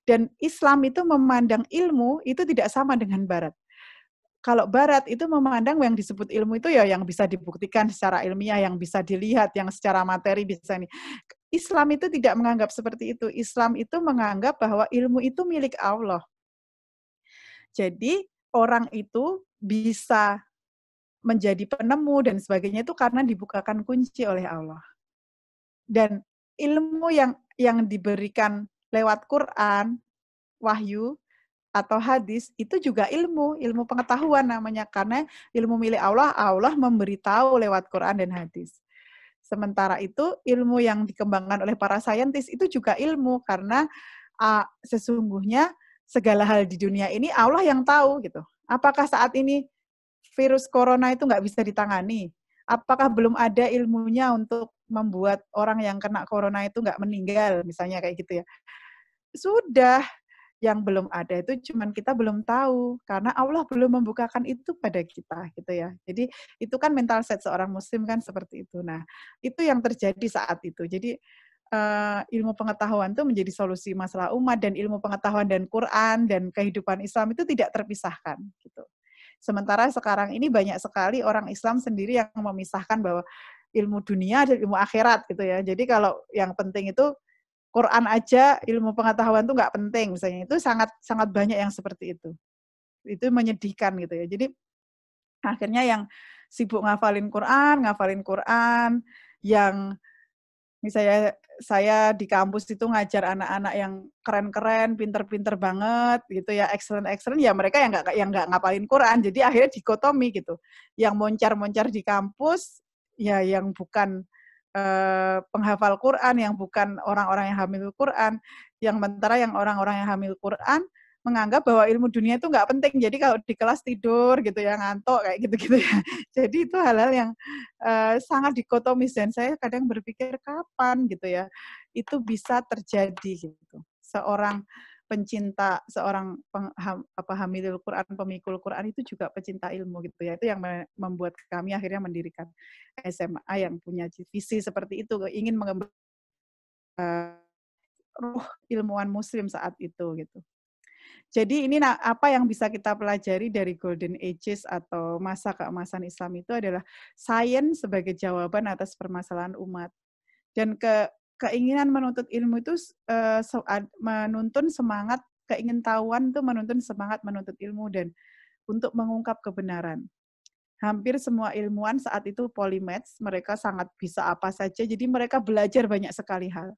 dan Islam itu memandang ilmu itu tidak sama dengan Barat. Kalau Barat itu memandang yang disebut ilmu itu ya yang bisa dibuktikan secara ilmiah, yang bisa dilihat, yang secara materi bisa nih. Islam itu tidak menganggap seperti itu. Islam itu menganggap bahwa ilmu itu milik Allah. Jadi orang itu bisa menjadi penemu dan sebagainya itu karena dibukakan kunci oleh Allah. Dan ilmu yang diberikan lewat Quran, wahyu, atau hadis, itu juga ilmu pengetahuan namanya. Karena ilmu milik Allah, Allah memberitahu lewat Quran dan hadis. Sementara itu, ilmu yang dikembangkan oleh para saintis itu juga ilmu, karena sesungguhnya segala hal di dunia ini Allah yang tahu gitu. Apakah saat ini virus corona itu nggak bisa ditangani? Apakah belum ada ilmunya untuk membuat orang yang kena corona itu nggak meninggal, misalnya kayak gitu ya. Sudah, yang belum ada itu cuman kita belum tahu, karena Allah belum membukakan itu pada kita, gitu ya. Jadi itu kan mental set seorang muslim kan seperti itu. Nah, itu yang terjadi saat itu. Jadi ilmu pengetahuan itu menjadi solusi masalah umat, dan ilmu pengetahuan dan Quran dan kehidupan Islam itu tidak terpisahkan, gitu. Sementara sekarang ini banyak sekali orang Islam sendiri yang memisahkan bahwa ilmu dunia dan ilmu akhirat gitu ya. Jadi kalau yang penting itu Quran aja, ilmu pengetahuan itu nggak penting misalnya. Itu sangat banyak yang seperti itu. Itu menyedihkan gitu ya. Jadi akhirnya yang sibuk ngafalin Quran, yang misalnya saya di kampus itu ngajar anak-anak yang keren-keren, pinter-pinter banget gitu ya, excellent, ya mereka yang nggak ngapalin Quran. Jadi akhirnya dikotomi gitu. Yang moncar-moncar di kampus ya yang bukan penghafal Quran, yang bukan orang-orang yang hamil Quran, yang sementara yang orang-orang yang hamil Quran menganggap bahwa ilmu dunia itu nggak penting. Jadi kalau di kelas tidur gitu ya, ngantuk kayak gitu-gitu ya. Jadi itu hal-hal yang sangat dikotomis dan saya kadang berpikir kapan gitu ya itu bisa terjadi gitu. Seorang pencinta, seorang hamilul Quran, pemikul Quran itu juga pecinta ilmu gitu ya. Itu yang membuat kami akhirnya mendirikan SMA yang punya visi seperti itu, ingin mengembangkan ruh ilmuwan muslim saat itu gitu. Jadi ini apa yang bisa kita pelajari dari Golden Ages atau masa keemasan Islam itu adalah sains sebagai jawaban atas permasalahan umat. Dan keinginan menuntut ilmu itu menuntun semangat, keingintahuan itu menuntun semangat menuntut ilmu dan untuk mengungkap kebenaran. Hampir semua ilmuwan saat itu polymaths, mereka sangat bisa apa saja, jadi mereka belajar banyak sekali hal.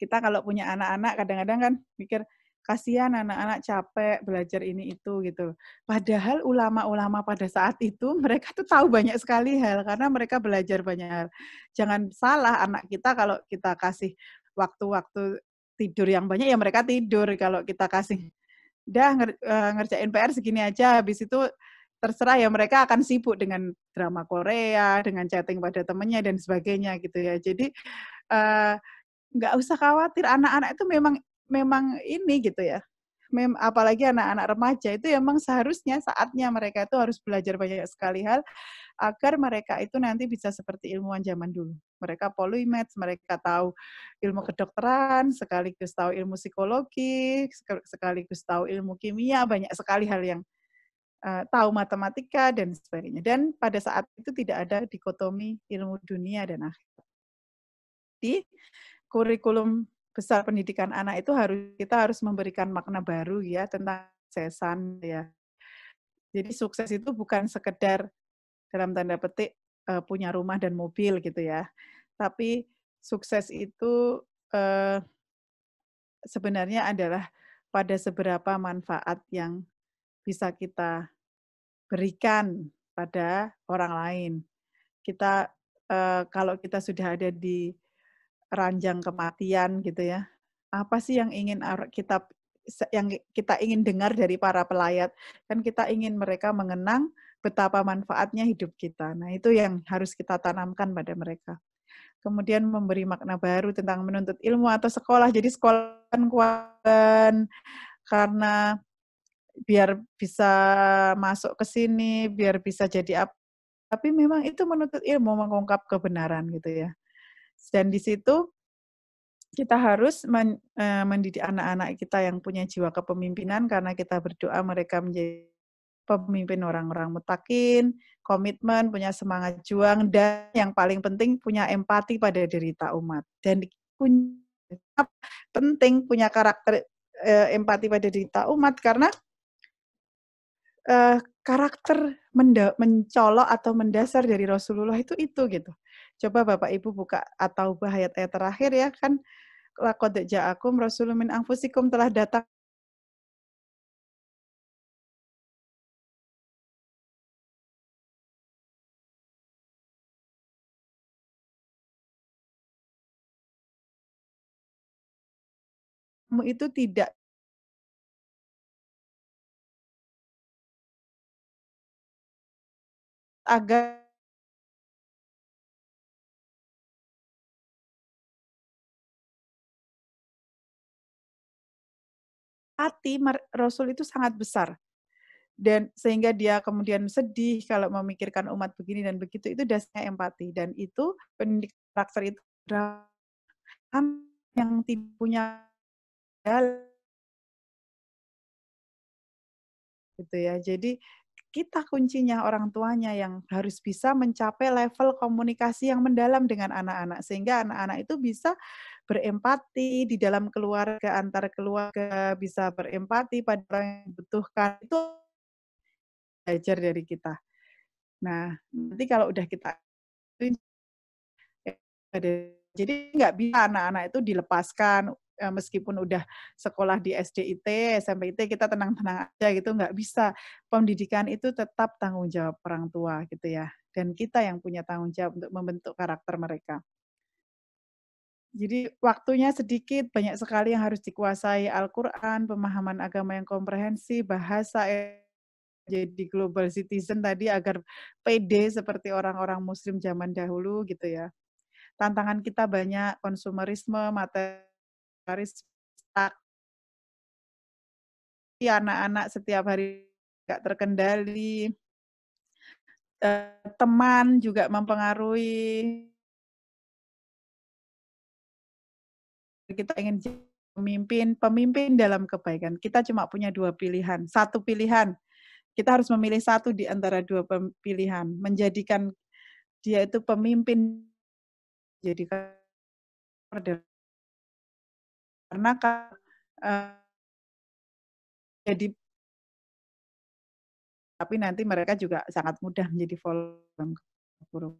Kita kalau punya anak-anak kadang-kadang kan mikir, kasihan anak-anak capek belajar ini itu gitu. Padahal ulama-ulama pada saat itu mereka tuh tahu banyak sekali hal karena mereka belajar banyak hal. Jangan salah anak kita kalau kita kasih waktu-waktu tidur yang banyak ya mereka tidur. Kalau kita kasih ngerjain PR segini aja habis itu terserah ya mereka akan sibuk dengan drama Korea, dengan chatting pada temannya dan sebagainya gitu ya. Jadi nggak usah khawatir, anak-anak itu memang ini gitu ya. Apalagi anak-anak remaja itu memang seharusnya saatnya mereka itu harus belajar banyak sekali hal agar mereka itu nanti bisa seperti ilmuwan zaman dulu. Mereka polymaths, mereka tahu ilmu kedokteran, sekaligus tahu ilmu psikologi, sekaligus tahu ilmu kimia, banyak sekali hal yang tahu matematika dan sebagainya. Dan pada saat itu tidak ada dikotomi ilmu dunia dan akhirat. Di kurikulum besar pendidikan anak itu kita harus memberikan makna baru ya tentang kesuksesan ya. Jadi sukses itu bukan sekedar dalam tanda petik punya rumah dan mobil gitu ya. Tapi sukses itu sebenarnya adalah pada seberapa manfaat yang bisa kita berikan pada orang lain. Kita kalau kita sudah ada di ranjang kematian gitu ya. Apa sih yang kita ingin dengar dari para pelayat? Kan kita ingin mereka mengenang betapa manfaatnya hidup kita. Nah, itu yang harus kita tanamkan pada mereka. Kemudian memberi makna baru tentang menuntut ilmu atau sekolah. Jadi sekolah kan karena biar bisa masuk ke sini, biar bisa jadi apa. Tapi memang itu menuntut ilmu, mengungkap kebenaran gitu ya. Dan di situ kita harus mendidik anak-anak kita yang punya jiwa kepemimpinan karena kita berdoa mereka menjadi pemimpin orang-orang mutakin, komitmen, punya semangat juang, dan yang paling penting punya empati pada derita umat. Dan penting punya karakter empati pada derita umat karena karakter mencolok atau mendasar dari Rasulullah itu gitu. Coba Bapak Ibu buka atau ayat-ayat terakhir ya kan, laqad ja'akum rasulun min anfusikum, telah datang kamu itu tidak agar hati Rasul itu sangat besar. Dan sehingga dia kemudian sedih kalau memikirkan umat begini dan begitu, itu dasarnya empati. Dan itu pendidik karakter itu yang tidak punya gitu ya. Jadi kita kuncinya orang tuanya yang harus bisa mencapai level komunikasi yang mendalam dengan anak-anak sehingga anak-anak itu bisa berempati di dalam keluarga, antar keluarga, bisa berempati pada orang yang membutuhkan. Itu belajar dari kita. Nah, nanti kalau udah kita jadi nggak bisa anak-anak itu dilepaskan meskipun udah sekolah di SDIT, SMPIT kita tenang-tenang aja gitu, nggak bisa. Pendidikan itu tetap tanggung jawab orang tua gitu ya. Dan kita yang punya tanggung jawab untuk membentuk karakter mereka. Jadi waktunya sedikit, banyak sekali yang harus dikuasai Al-Quran, pemahaman agama yang komprehensif, bahasa, jadi global citizen tadi agar pede seperti orang-orang muslim zaman dahulu gitu ya. Tantangan kita banyak, konsumerisme, materialis, anak-anak setiap hari nggak terkendali, teman juga mempengaruhi. Kita ingin jadi pemimpin dalam kebaikan. Kita cuma punya 2 pilihan, 1 pilihan. Kita harus memilih 1 di antara 2 pilihan, menjadikan dia itu pemimpin, jadikan karena jadi, tapi nanti mereka juga sangat mudah menjadi volunteer buruk.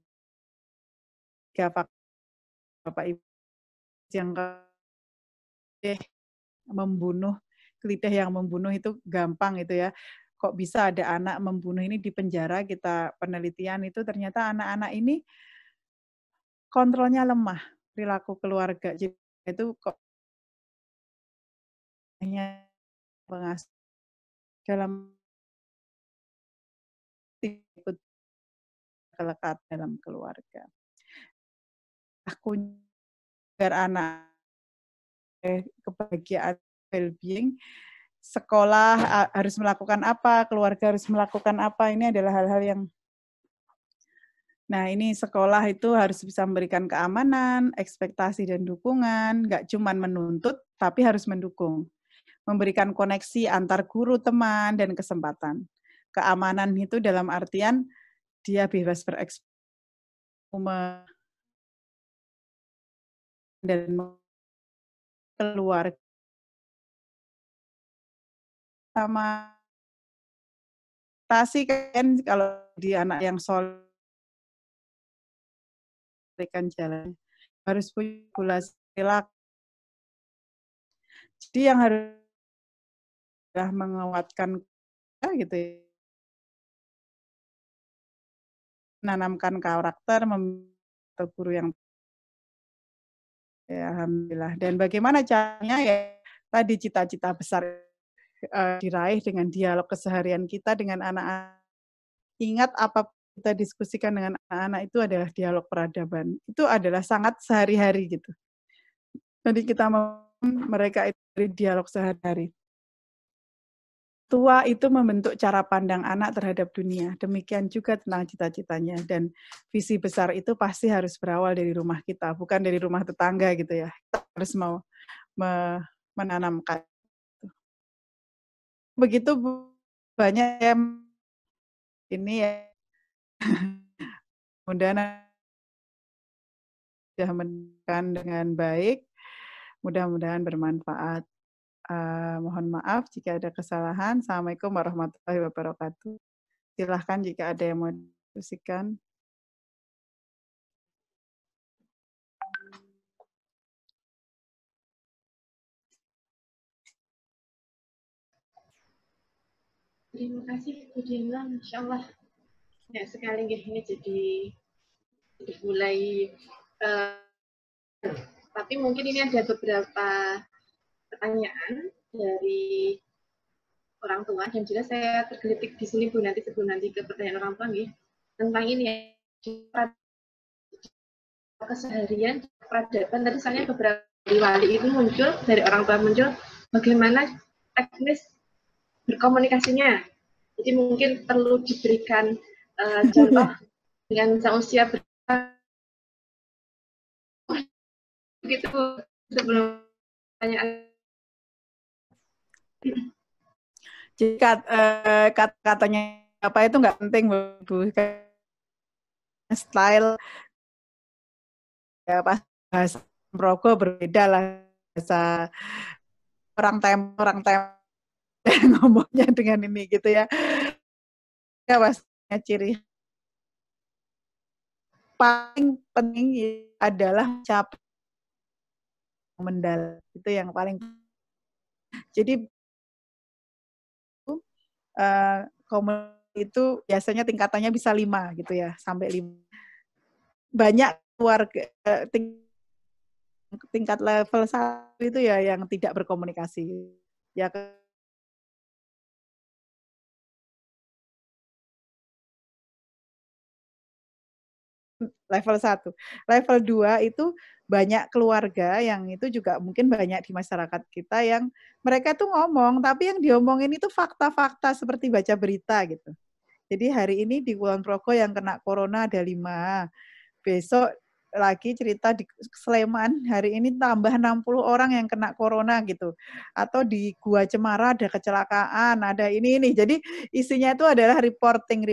Bapak Ibu yang membunuh, kelitih yang membunuh itu gampang itu ya. Kok bisa ada anak membunuh ini di penjara, kita penelitian itu ternyata anak-anak ini kontrolnya lemah, perilaku keluarga. Jadi itu kok hanya pengasuh dalam ikut kelekat dalam keluarga. Aku agar anak kebahagiaan, well-being, sekolah harus melakukan apa, keluarga harus melakukan apa, ini adalah hal-hal yang ini sekolah itu harus bisa memberikan keamanan, ekspektasi dan dukungan, nggak cuma menuntut, tapi harus mendukung. Memberikan koneksi antar guru, teman, dan kesempatan. Keamanan itu dalam artian dia bebas berekspresi dan keluar sama tasi kan kalau di anak yang soleh berikan jalan harus punya regulasi perilaku. Jadi yang harus menguatkan gitu ya, menanamkan karakter, guru yang ya alhamdulillah. Dan bagaimana caranya ya tadi cita-cita besar diraih dengan dialog keseharian kita dengan anak-anak. Ingat apa kita diskusikan dengan anak-anak itu adalah dialog peradaban. Itu adalah sangat sehari-hari gitu. Jadi kita mereka itu dialog sehari-hari. Tua itu membentuk cara pandang anak terhadap dunia. Demikian juga tentang cita-citanya. Dan visi besar itu pasti harus berawal dari rumah kita, bukan dari rumah tetangga gitu ya. Kita harus mau menanamkan. Begitu banyak yang ini ya, mudah-mudahan sudah mendengarkan dengan baik, mudah-mudahan bermanfaat. Mohon maaf jika ada kesalahan. Assalamualaikum warahmatullahi wabarakatuh. Silahkan jika ada yang mau diskusikan. Terima kasih Bu Dina, Masya Allah. Ya, sekali ini jadi mulai, tapi mungkin ini ada beberapa pertanyaan dari orang tua, dan juga saya tergelitik di sini Bu, nanti sebelum nanti ke pertanyaan orang tua nih, tentang ini ya, keseharian peradaban. Tadi misalnya beberapa wali itu muncul, dari orang tua muncul, bagaimana teknis berkomunikasinya. Jadi mungkin perlu diberikan contoh dengan usia berapa begitu sebelum pertanyaan. Jadi kata-katanya apa itu nggak penting Bu. Style ya pas bahasa Progo berbeda lah, bahasa orang tem ngomongnya dengan ini gitu ya. Ya bahasanya ciri paling penting adalah cap mendalam, itu yang paling. Jadi komunitas itu biasanya tingkatannya bisa 5 gitu ya, sampai 5. Banyak keluarga tingkat level 1 itu ya yang tidak berkomunikasi. Ya level 1. Level 2 itu banyak keluarga yang itu juga mungkin banyak di masyarakat kita yang mereka tuh ngomong, tapi yang diomongin itu fakta-fakta seperti baca berita gitu. Jadi hari ini di Kulon Progo yang kena corona ada 5. Besok lagi cerita di Sleman, hari ini tambah 60 orang yang kena corona gitu. Atau di Gua Cemara ada kecelakaan, ada ini. Jadi isinya itu adalah reporting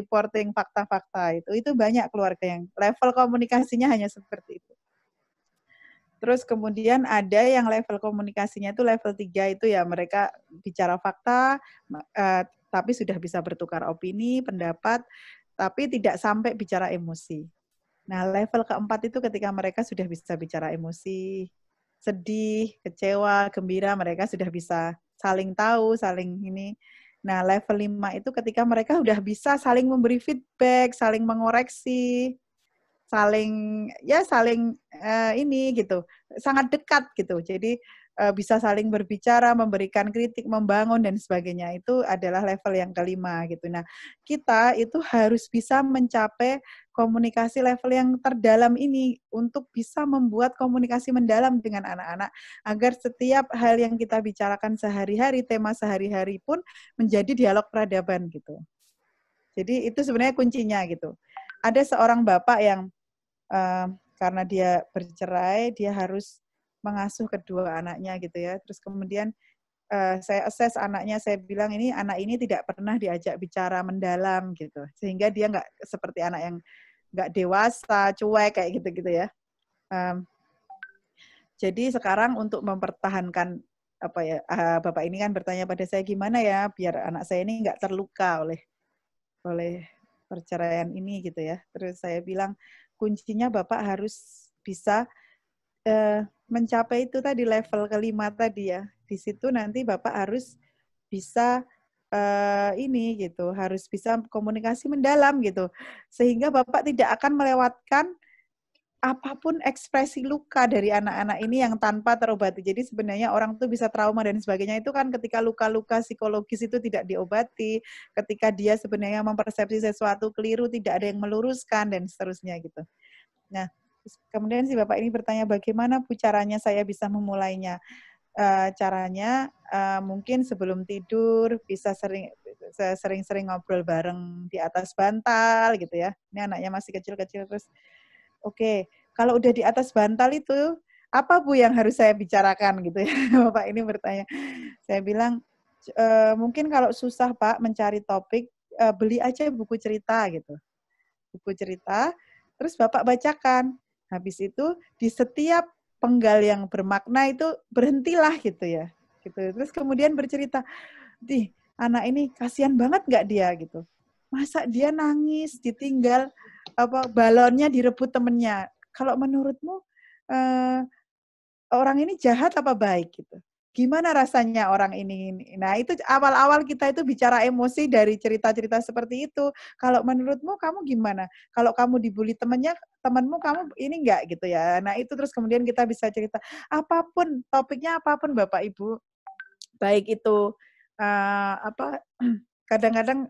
fakta-fakta itu. Itu banyak keluarga yang level komunikasinya hanya seperti itu. Terus kemudian ada yang level komunikasinya itu level 3 itu ya mereka bicara fakta, tapi sudah bisa bertukar opini, pendapat, tapi tidak sampai bicara emosi. Nah, level keempat itu ketika mereka sudah bisa bicara emosi, sedih, kecewa, gembira, mereka sudah bisa saling tahu, saling ini. Nah, level 5 itu ketika mereka sudah bisa saling memberi feedback, saling mengoreksi, saling ini gitu, sangat dekat gitu. Jadi bisa saling berbicara, memberikan kritik, membangun dan sebagainya. Itu adalah level yang kelima gitu. Nah, kita itu harus bisa mencapai komunikasi level yang terdalam ini untuk bisa membuat komunikasi mendalam dengan anak-anak agar setiap hal yang kita bicarakan sehari-hari, tema sehari-hari pun menjadi dialog peradaban gitu. Jadi itu sebenarnya kuncinya gitu. Ada seorang bapak yang karena dia bercerai, dia harus mengasuh kedua anaknya gitu ya. Terus kemudian saya assess anaknya, saya bilang ini anak ini tidak pernah diajak bicara mendalam gitu, sehingga dia nggak seperti anak yang nggak dewasa, cuek kayak gitu-gitu ya. Jadi sekarang untuk mempertahankan apa ya, bapak ini kan bertanya pada saya gimana ya biar anak saya ini nggak terluka oleh perceraian ini gitu ya. Terus saya bilang kuncinya bapak harus bisa mencapai itu tadi level kelima tadi ya. Di situ nanti bapak harus bisa ini gitu, harus bisa komunikasi mendalam gitu, sehingga bapak tidak akan melewatkan apapun ekspresi luka dari anak-anak ini yang tanpa terobati. Jadi sebenarnya orang tuh bisa trauma dan sebagainya itu kan ketika luka-luka psikologis itu tidak diobati, ketika dia sebenarnya mempersepsi sesuatu keliru, tidak ada yang meluruskan dan seterusnya gitu. Nah, kemudian si bapak ini bertanya bagaimana Bu caranya saya bisa memulainya. Caranya mungkin sebelum tidur bisa sering-sering ngobrol bareng di atas bantal gitu ya. Ini anaknya masih kecil-kecil terus. Oke, kalau udah di atas bantal itu apa Bu yang harus saya bicarakan gitu ya. Bapak ini bertanya. Saya bilang mungkin kalau susah Pak mencari topik beli aja buku cerita gitu. Buku cerita terus Bapak bacakan. Habis itu di setiap penggal yang bermakna itu berhentilah gitu ya. Gitu. Terus kemudian bercerita, "Di, anak ini kasihan banget nggak dia gitu. Masa dia nangis, ditinggal balonnya direbut temennya. Kalau menurutmu orang ini jahat apa baik gitu? Gimana rasanya orang ini?" Nah, itu awal-awal kita itu bicara emosi dari cerita-cerita seperti itu. Kalau menurutmu kamu gimana? Kalau kamu dibully temanmu kamu ini enggak gitu ya. Nah, itu terus kemudian kita bisa cerita apapun, topiknya apapun Bapak Ibu. Baik itu kadang-kadang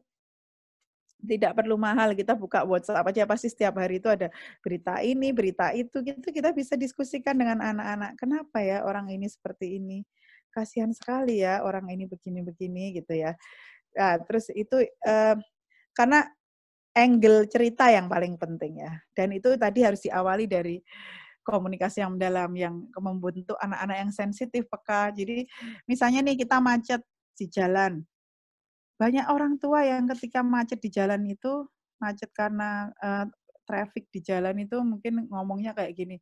tidak perlu mahal, kita buka WhatsApp aja pasti setiap hari itu ada berita ini, berita itu, gitu kita bisa diskusikan dengan anak-anak. Kenapa ya orang ini seperti ini? Kasihan sekali ya orang ini begini-begini gitu ya. Nah, terus itu karena angle cerita yang paling penting ya. Dan itu tadi harus diawali dari komunikasi yang mendalam, yang membentuk anak-anak yang sensitif, peka. Jadi misalnya nih kita macet di jalan, banyak orang tua yang ketika macet di jalan itu, macet karena traffic di jalan itu mungkin ngomongnya kayak gini,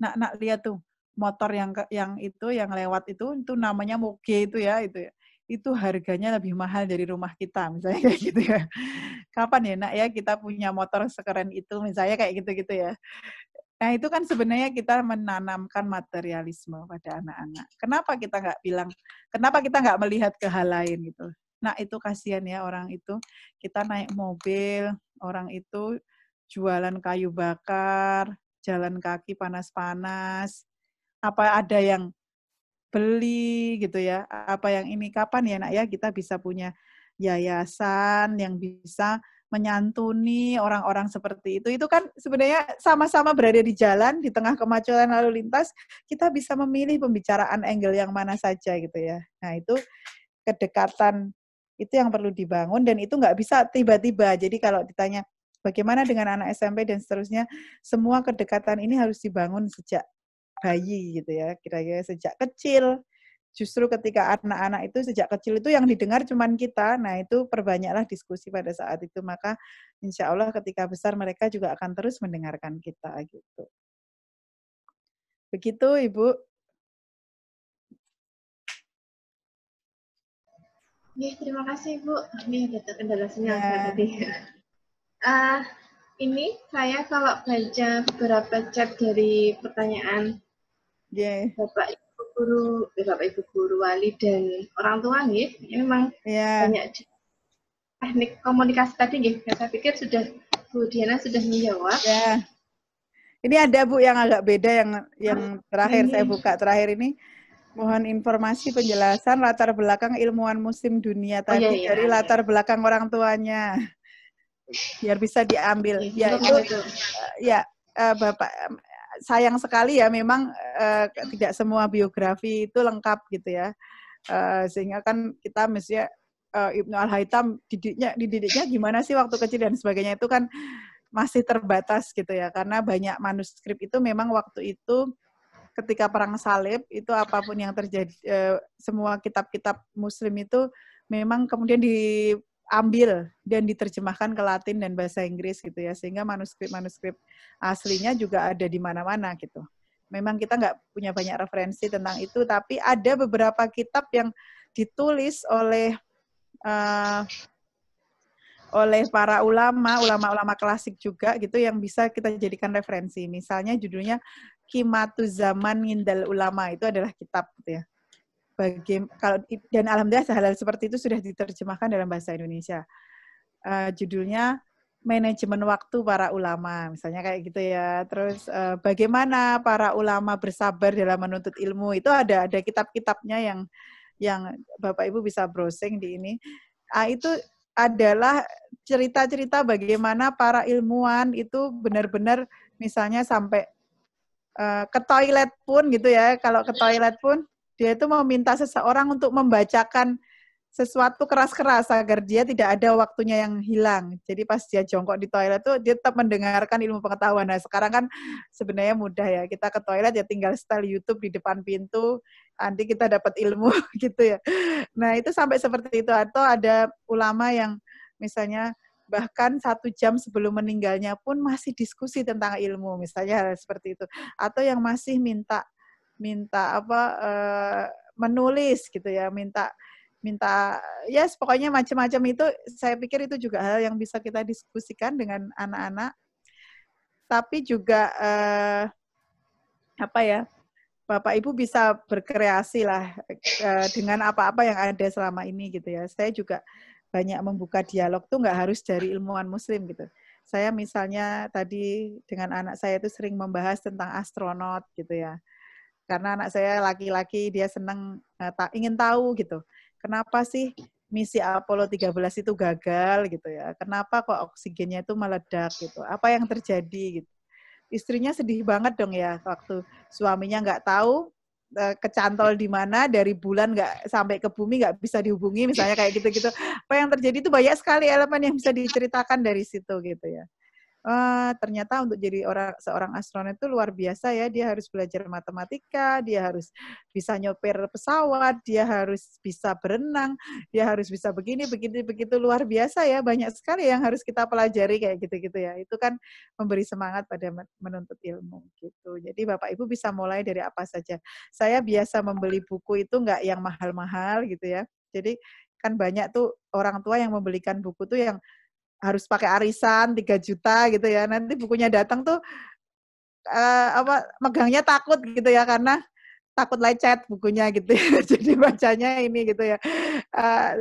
"Nak, lihat tuh, motor yang lewat itu namanya moge itu ya, itu harganya lebih mahal dari rumah kita," misalnya kayak gitu ya. "Kapan ya Nak ya kita punya motor sekeren itu," misalnya kayak gitu-gitu ya. Nah itu kan sebenarnya kita menanamkan materialisme pada anak-anak. Kenapa kita nggak melihat ke hal lain gitu. Nah itu kasihan ya orang itu, kita naik mobil, orang itu jualan kayu bakar, jalan kaki panas-panas, apa ada yang beli gitu ya, apa yang ini kapan ya nak ya kita bisa punya yayasan yang bisa menyantuni orang-orang seperti itu kan sebenarnya sama-sama berada di jalan di tengah kemacetan lalu lintas, kita bisa memilih pembicaraan angle yang mana saja gitu ya. Nah itu kedekatan itu yang perlu dibangun dan itu nggak bisa tiba-tiba. Jadi kalau ditanya bagaimana dengan anak SMP dan seterusnya, semua kedekatan ini harus dibangun sejak bayi gitu ya, kira-kira sejak kecil. Justru ketika anak-anak itu sejak kecil itu yang didengar cuman kita, nah itu perbanyaklah diskusi pada saat itu, maka insya Allah ketika besar mereka juga akan terus mendengarkan kita gitu. Begitu Ibu. Ya, terima kasih Bu. Ini ada kendala sinyal Ya. tadi. Ini saya kalau baca beberapa chat dari pertanyaan Bapak Ibu guru wali dan orang tua nih, memang banyak teknik komunikasi tadi nih. Saya pikir sudah Bu Diana sudah menjawab. Ya. Ini ada Bu yang agak beda yang terakhir saya buka terakhir ini. Mohon informasi penjelasan latar belakang ilmuwan muslim dunia tadi dari latar belakang orang tuanya. Biar bisa diambil. Ya itu Bapak sayang sekali ya memang tidak semua biografi itu lengkap gitu ya. Sehingga kan kita mestinya Ibnu Al-Haytham dididiknya gimana sih waktu kecil dan sebagainya itu kan masih terbatas gitu ya, karena banyak manuskrip itu memang waktu itu ketika perang salib itu apapun yang terjadi, semua kitab-kitab muslim itu memang kemudian diambil dan diterjemahkan ke Latin dan bahasa Inggris gitu ya, sehingga manuskrip-manuskrip aslinya juga ada di mana-mana gitu. Memang kita nggak punya banyak referensi tentang itu, tapi ada beberapa kitab yang ditulis oleh para ulama klasik juga gitu yang bisa kita jadikan referensi. Misalnya judulnya Qimatuz Zaman Indal Ulama, itu adalah kitab gitu ya. Dan alhamdulillah hal-hal seperti itu sudah diterjemahkan dalam bahasa Indonesia. Judulnya Manajemen Waktu Para Ulama, misalnya kayak gitu ya. Terus bagaimana para ulama bersabar dalam menuntut ilmu, itu ada kitab-kitabnya yang Bapak Ibu bisa browsing di ini. Itu adalah cerita-cerita bagaimana para ilmuwan itu benar-benar misalnya sampai ke toilet pun gitu ya, kalau ke toilet pun dia itu meminta seseorang untuk membacakan sesuatu keras-keras agar dia tidak ada waktunya yang hilang. Jadi pas dia jongkok di toilet tuh dia tetap mendengarkan ilmu pengetahuan. Nah sekarang kan sebenarnya mudah ya, kita ke toilet ya tinggal setel YouTube di depan pintu, nanti kita dapat ilmu gitu ya. Nah itu sampai seperti itu. Atau ada ulama yang misalnya bahkan 1 jam sebelum meninggalnya pun masih diskusi tentang ilmu, misalnya seperti itu. Atau yang masih minta menulis gitu ya, minta ya pokoknya macam-macam itu. Saya pikir itu juga hal yang bisa kita diskusikan dengan anak-anak. Tapi juga Bapak Ibu bisa berkreasi lah dengan apa-apa yang ada selama ini gitu ya. Saya juga banyak membuka dialog tuh nggak harus dari ilmuwan muslim gitu. Saya misalnya tadi dengan anak saya itu sering membahas tentang astronot gitu ya. Karena anak saya laki-laki, dia senang ingin tahu gitu. Kenapa sih misi Apollo 13 itu gagal gitu ya? Kenapa kok oksigennya itu meledak gitu? Apa yang terjadi gitu? Istrinya sedih banget dong ya waktu suaminya nggak tahu kecantol di mana, dari bulan nggak sampai ke bumi nggak bisa dihubungi, misalnya kayak gitu-gitu. Apa yang terjadi itu banyak sekali elemen yang bisa diceritakan dari situ gitu ya. Ternyata untuk jadi seorang astronot itu luar biasa ya, dia harus belajar matematika, dia harus bisa nyopir pesawat, dia harus bisa berenang, dia harus bisa begitu luar biasa ya, banyak sekali yang harus kita pelajari kayak gitu-gitu ya. Itu kan memberi semangat pada menuntut ilmu gitu. Jadi Bapak Ibu bisa mulai dari apa saja. Saya biasa membeli buku itu nggak yang mahal-mahal gitu ya. Jadi kan banyak tuh orang tua yang membelikan buku tuh yang harus pakai arisan 3 juta gitu ya. Nanti bukunya datang tuh megangnya takut gitu ya, karena takut lecet bukunya gitu ya. Jadi bacanya ini gitu ya.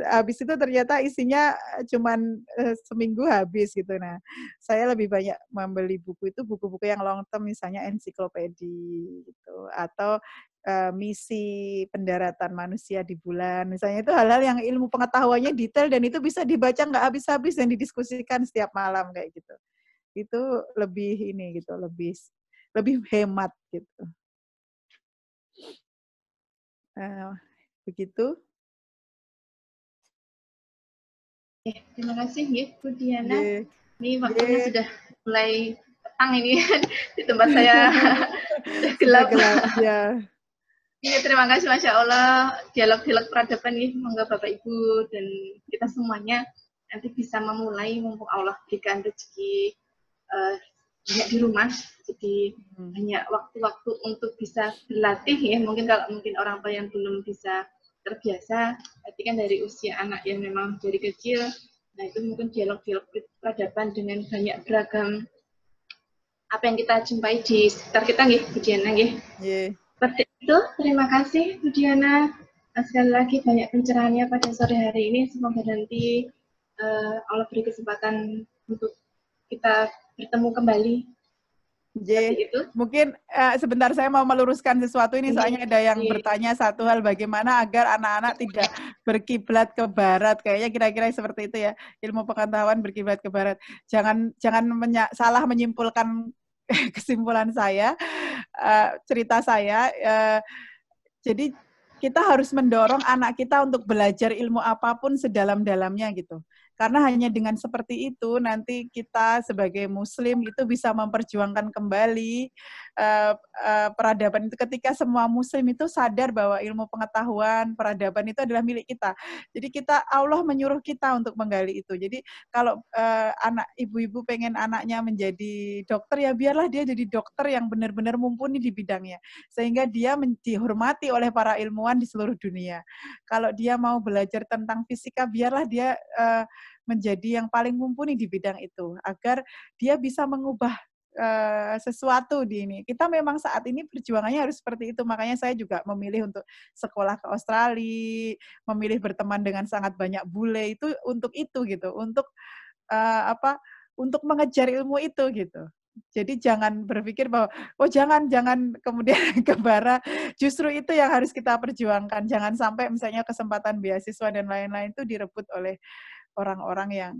Habis itu ternyata isinya cuman seminggu habis gitu. Nah, saya lebih banyak membeli buku itu buku-buku yang long term, misalnya ensiklopedi gitu, atau misi pendaratan manusia di bulan. Misalnya itu hal-hal yang ilmu pengetahuannya detail dan itu bisa dibaca nggak habis-habis dan didiskusikan setiap malam kayak gitu. Itu lebih ini gitu, lebih hemat gitu. Begitu. Terima kasih ya Bu Diana. Ini waktunya sudah mulai petang ini di tempat saya sudah gelap. Ya. Iya, terima kasih, Masya Allah, dialog-dialog peradaban nih, semoga Bapak Ibu dan kita semuanya nanti bisa memulai, mumpung Allah berikan rezeki banyak di rumah, jadi banyak waktu-waktu untuk bisa berlatih ya. Mungkin kalau orang tua yang belum bisa terbiasa, berarti kan dari usia anak yang memang dari kecil, nah itu mungkin dialog-dialog peradaban dengan banyak beragam apa yang kita jumpai di sekitar kita nih, Bu Diana nih. Seperti itu, terima kasih Bu Diana. Sekali lagi banyak pencerahannya pada sore hari ini. Semoga nanti Allah beri kesempatan untuk kita bertemu kembali. Itu. Mungkin sebentar saya mau meluruskan sesuatu ini, soalnya ada yang bertanya satu hal, bagaimana agar anak-anak tidak berkiblat ke barat. Kayaknya kira-kira seperti itu ya, ilmu pengetahuan berkiblat ke barat. Jangan salah menyimpulkan kesimpulan saya, cerita saya. Jadi kita harus mendorong anak kita untuk belajar ilmu apapun sedalam-dalamnya gitu. Karena hanya dengan seperti itu nanti kita sebagai muslim itu bisa memperjuangkan kembali peradaban itu, ketika semua muslim itu sadar bahwa ilmu pengetahuan, peradaban itu adalah milik kita. Jadi Allah menyuruh kita untuk menggali itu. Jadi kalau anak ibu-ibu pengen anaknya menjadi dokter, ya biarlah dia jadi dokter yang benar-benar mumpuni di bidangnya, sehingga dia dihormati oleh para ilmuwan di seluruh dunia. Kalau dia mau belajar tentang fisika, biarlah dia menjadi yang paling mumpuni di bidang itu, agar dia bisa mengubah sesuatu di ini. Kita memang saat ini perjuangannya harus seperti itu. Makanya saya juga memilih untuk sekolah ke Australia, memilih berteman dengan sangat banyak bule itu untuk itu gitu, untuk untuk mengejar ilmu itu gitu. Jadi jangan berpikir bahwa jangan kemudian ke barat. Justru itu yang harus kita perjuangkan. Jangan sampai misalnya kesempatan beasiswa dan lain-lain itu direbut oleh orang-orang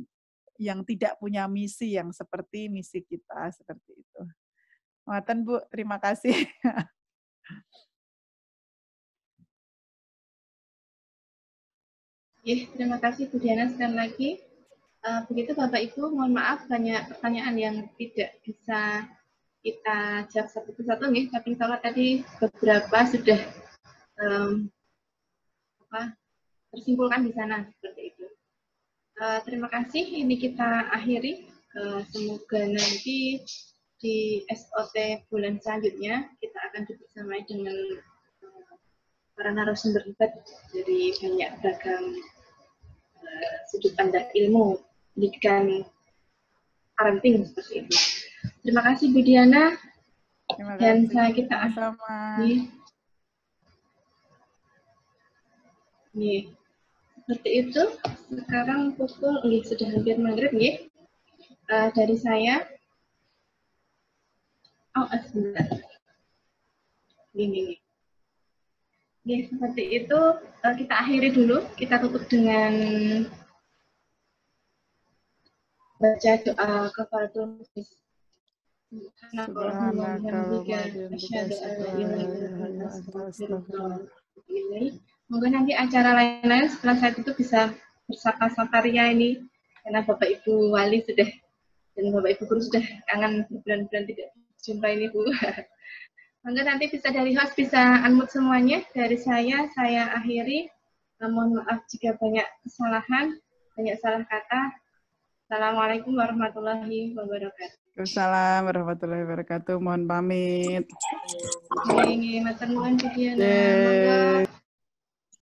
yang tidak punya misi yang seperti misi kita, seperti itu. Ngoten Bu, terima kasih. Terima kasih Bu Diana sekali lagi. Begitu Bapak Ibu, mohon maaf banyak pertanyaan yang tidak bisa kita jawab satu persatu nih, tapi insya Allah tadi beberapa sudah tersimpulkan di sana seperti itu. Terima kasih, ini kita akhiri. Semoga nanti di SOT bulan selanjutnya kita akan bersama dengan para narasumber debat dari banyak beragam sudut pandang ilmu pendidikan parenting seperti itu. Terima kasih Bu Diana. Dan kita akhiri. Nih. Seperti itu, sekarang pukul sudah hampir maghrib ya. Dari saya, sebentar. Gini. Seperti itu, kita akhiri dulu. Kita tutup dengan baca doa kafaratul majlis. Mungkin nanti acara lain-lain setelah saya itu bisa bersapa-sapa Ria ini, karena Bapak Ibu Wali sudah dan Bapak Ibu Guru sudah kangen bulan-bulan tidak jumpa ini Bu. Mungkin nanti bisa dari host bisa unmute semuanya. Dari saya akhiri. Mohon maaf jika banyak kesalahan, banyak salah kata. Assalamualaikum warahmatullahi wabarakatuh. Waalaikumsalam warahmatullahi wabarakatuh. Mohon pamit. Matur nuwun Bu Diana.